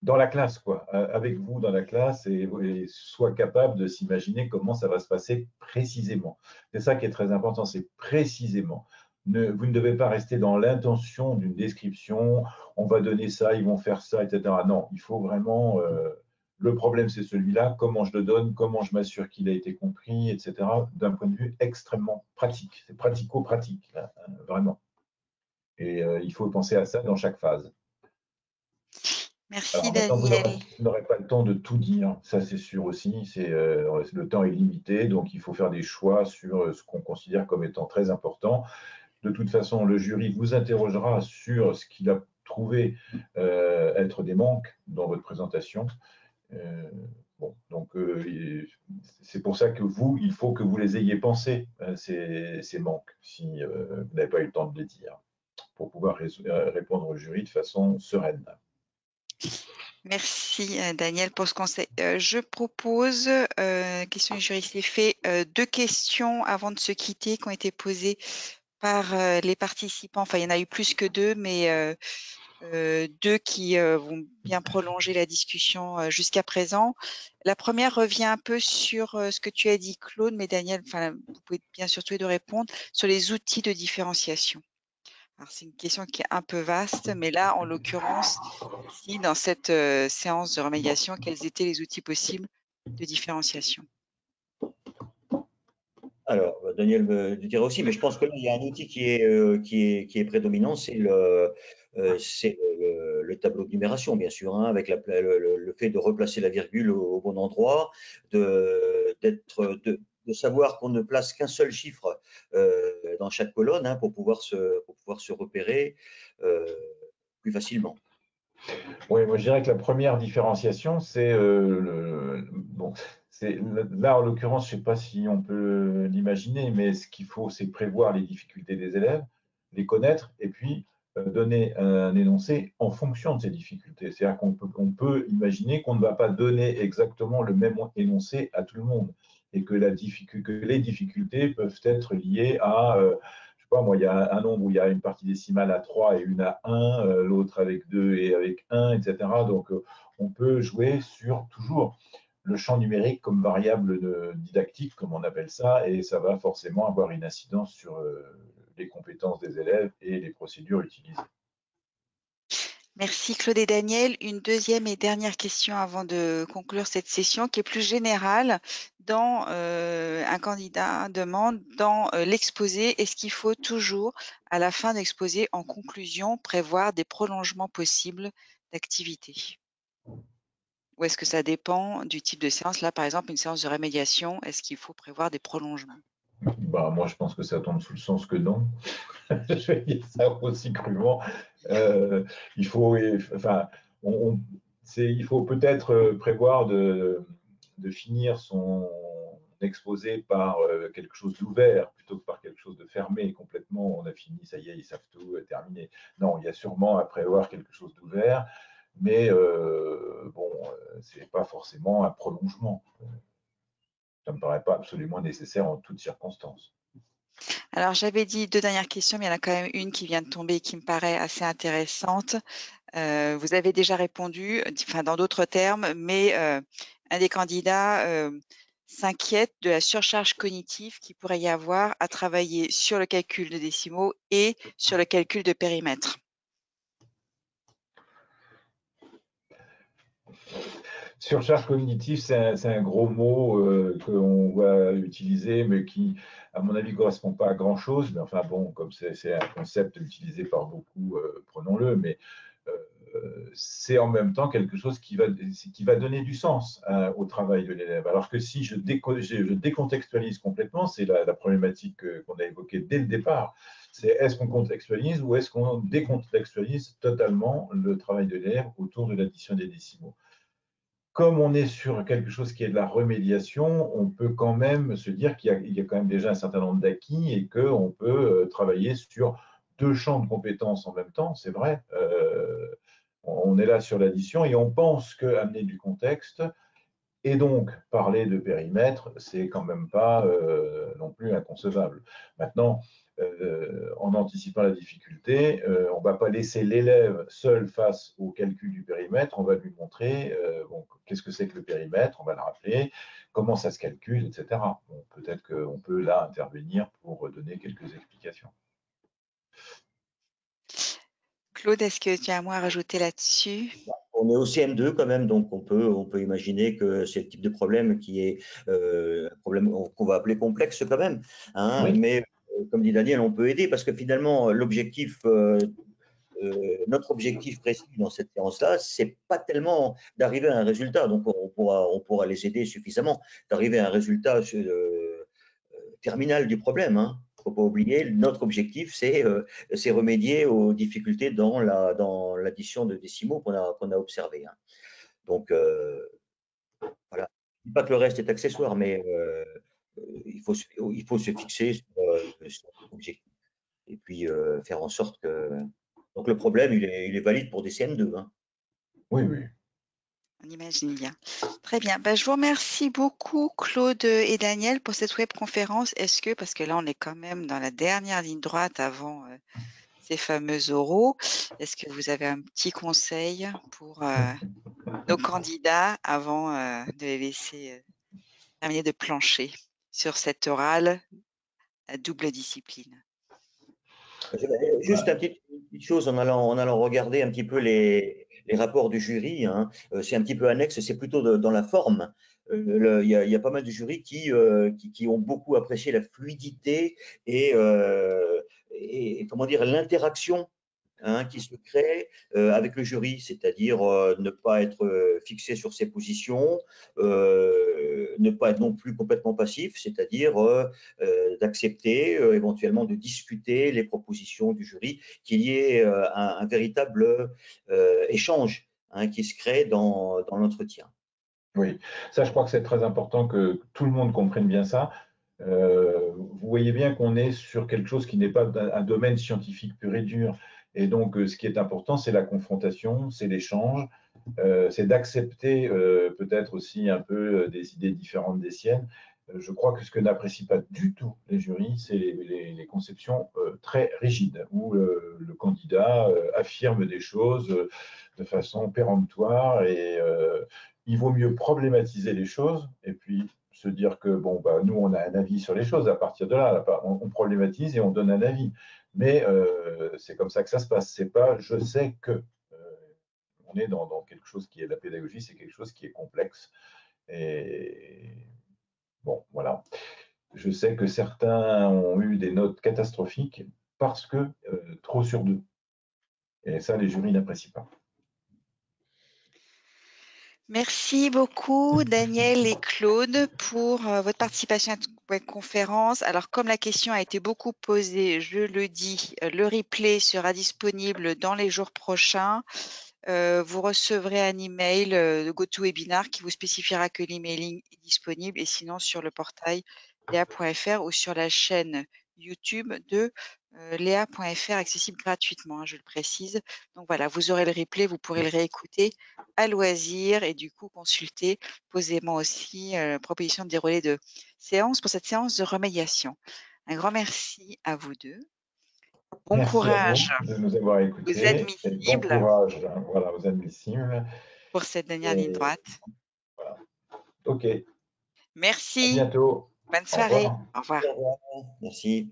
dans la classe, avec vous dans la classe et soient capables de s'imaginer comment ça va se passer précisément. C'est ça qui est très important, c'est précisément. Vous ne devez pas rester dans l'intention d'une description, on va donner ça, ils vont faire ça, etc. Non, il faut vraiment, le problème c'est celui-là, comment je le donne, comment je m'assure qu'il a été compris, etc. D'un point de vue extrêmement pratique, c'est pratico-pratique, vraiment. Et il faut penser à ça dans chaque phase. Merci, Alors maintenant, vous Daniel. n'aurez pas le temps de tout dire, ça c'est sûr aussi. Le temps est limité, donc il faut faire des choix sur ce qu'on considère comme étant très important. De toute façon, le jury vous interrogera sur ce qu'il a trouvé être des manques dans votre présentation. C'est pour ça que il faut que vous les ayez pensés, ces manques, si vous n'avez pas eu le temps de les dire, pour pouvoir répondre au jury de façon sereine. Merci, Daniel, pour ce conseil. Je propose, question du jury, c'est fait, 2 questions avant de se quitter qui ont été posées par les participants. Enfin, il y en a eu plus que 2, mais 2 qui vont bien prolonger la discussion jusqu'à présent. La première revient un peu sur ce que tu as dit, Claude, mais Daniel, vous pouvez bien sûr tous les deux répondre, sur les outils de différenciation. Alors, c'est une question qui est un peu vaste, mais là, en l'occurrence, ici, dans cette séance de remédiation, quels étaient les outils possibles de différenciation? Alors, Daniel me dira aussi, mais je pense que là, il y a un outil qui est prédominant, c'est le tableau de numération, bien sûr, avec le fait de replacer la virgule au bon endroit, de savoir qu'on ne place qu'un seul chiffre dans chaque colonne, pour pouvoir se repérer plus facilement. Oui, moi je dirais que la première différenciation, c'est là en l'occurrence, je ne sais pas si on peut l'imaginer, mais ce qu'il faut, c'est prévoir les difficultés des élèves, les connaître et puis donner un énoncé en fonction de ces difficultés. C'est-à-dire qu'on peut imaginer qu'on ne va pas donner exactement le même énoncé à tout le monde et que les difficultés peuvent être liées à moi, il y a un nombre où il y a une partie décimale à 3 et une à 1, l'autre avec 2 et avec 1, etc. Donc, on peut jouer sur toujours le champ numérique comme variable didactique, comme on appelle ça, et ça va forcément avoir une incidence sur les compétences des élèves et les procédures utilisées. Merci Claude et Daniel. Une deuxième et dernière question avant de conclure cette session qui est plus générale. Dans un candidat demande dans l'exposé, est-ce qu'il faut toujours, à la fin de l'exposé, en conclusion, prévoir des prolongements possibles d'activité? Ou est-ce que ça dépend du type de séance? Là, par exemple, une séance de rémédiation, est-ce qu'il faut prévoir des prolongements? Moi, je pense que ça tombe sous le sens que non. Je vais dire ça aussi crûment. Il faut, enfin, il faut peut-être prévoir de finir son exposé par quelque chose d'ouvert plutôt que par quelque chose de fermé. Complètement, on a fini, ça y est, ils savent tout, terminé. Non, il y a sûrement à prévoir quelque chose d'ouvert, mais c'est pas forcément un prolongement. Ça ne me paraît pas absolument nécessaire en toutes circonstances. Alors, j'avais dit 2 dernières questions, mais il y en a quand même une qui vient de tomber et qui me paraît assez intéressante. Vous avez déjà répondu, enfin dans d'autres termes, mais un des candidats s'inquiète de la surcharge cognitive qu'il pourrait y avoir à travailler sur le calcul de décimaux et sur le calcul de périmètre. Surcharge cognitive, c'est un gros mot qu'on va utiliser, mais qui, à mon avis, ne correspond pas à grand-chose. Mais enfin bon, comme c'est un concept utilisé par beaucoup, prenons-le, mais c'est en même temps quelque chose qui va donner du sens au travail de l'élève. Alors que si je décontextualise complètement, c'est la problématique qu'on a évoquée dès le départ, c'est est-ce qu'on contextualise ou est-ce qu'on décontextualise totalement le travail de l'élève autour de l'addition des décimaux. Comme on est sur quelque chose qui est de la remédiation, on peut quand même se dire qu'il y a quand même déjà un certain nombre d'acquis et qu'on peut travailler sur 2 champs de compétences en même temps, c'est vrai. On est là sur l'addition et on pense qu'amener du contexte et donc parler de périmètre, c'est quand même pas non plus inconcevable. Maintenant, en anticipant la difficulté, on ne va pas laisser l'élève seul face au calcul du périmètre, on va lui montrer bon, qu'est-ce que c'est que le périmètre, on va le rappeler, comment ça se calcule, etc. Bon, peut-être qu'on peut là intervenir pour donner quelques explications. Claude, est-ce que tu as un mot à rajouter là-dessus? On est au CM2 quand même, donc on peut imaginer que c'est le type de problème qui est un problème qu'on va appeler complexe quand même. Hein, Oui. mais comme dit Daniel, on peut aider parce que finalement, notre objectif précis dans cette séance-là, c'est pas tellement d'arriver à un résultat, donc on pourra les aider suffisamment, d'arriver à un résultat terminal du problème. Hein. Faut pas oublier, notre objectif, c'est remédier aux difficultés dans l'addition de décimaux qu'on a observé. Hein. Donc, voilà. Je ne dis pas que le reste est accessoire, mais il faut se fixer sur l'objectif et puis faire en sorte que. Donc, le problème, il est valide pour des CM2. Hein. Oui, oui. On imagine bien. Très bien. Ben, je vous remercie beaucoup, Claude et Daniel, pour cette webconférence. Est-ce que, parce que là, on est quand même dans la dernière ligne droite avant ces fameux oraux, est-ce que vous avez un petit conseil pour nos candidats avant de les laisser terminer de plancher sur cette orale à double discipline? Juste une petite chose en allant regarder un petit peu les rapports du jury. Hein. C'est un petit peu annexe, c'est plutôt dans la forme. Il y a pas mal de jurys qui ont beaucoup apprécié la fluidité et comment dire l'interaction. Hein, qui se crée avec le jury, c'est-à-dire ne pas être fixé sur ses positions, ne pas être non plus complètement passif, c'est-à-dire d'accepter, éventuellement de discuter les propositions du jury, qu'il y ait un véritable échange hein, qui se crée dans l'entretien. Oui, ça, je crois que c'est très important que tout le monde comprenne bien ça. Vous voyez bien qu'on est sur quelque chose qui n'est pas un domaine scientifique pur et dur. Et donc, ce qui est important, c'est la confrontation, c'est l'échange, c'est d'accepter peut-être aussi un peu des idées différentes des siennes. Je crois que ce que n'apprécient pas du tout les jurys, c'est les conceptions très rigides, où le candidat affirme des choses de façon péremptoire et il vaut mieux problématiser les choses et puis se dire que bon, bah, nous, on a un avis sur les choses. À partir de là, on problématise et on donne un avis. Mais c'est comme ça que ça se passe. C'est pas je sais que. On est dans quelque chose qui est la pédagogie, c'est quelque chose qui est complexe. Et bon, voilà. Je sais que certains ont eu des notes catastrophiques parce que trop sur 2. Et ça, les jurys n'apprécient pas. Merci beaucoup, Daniel et Claude, pour votre participation à cette conférence. Alors, comme la question a été beaucoup posée, je le dis, le replay sera disponible dans les jours prochains. Vous recevrez un email de GoToWebinar qui vous spécifiera que l'emailing est disponible et sinon sur le portail lea.fr ou sur la chaîne YouTube de lea.fr accessible gratuitement, hein, je le précise. Donc voilà, vous aurez le replay, vous pourrez le réécouter à loisir et du coup consulter posément aussi proposition de déroulé de séance pour cette séance de remédiation. Un grand merci à vous deux. Bon Merci courage à vous de nous avoir aux écoutés et bon admissibles courage, voilà, aux admissibles. pour cette dernière ligne Et droite. voilà. OK, à Merci. bientôt. Bonne Au soirée. revoir. Au revoir. Au revoir. Merci.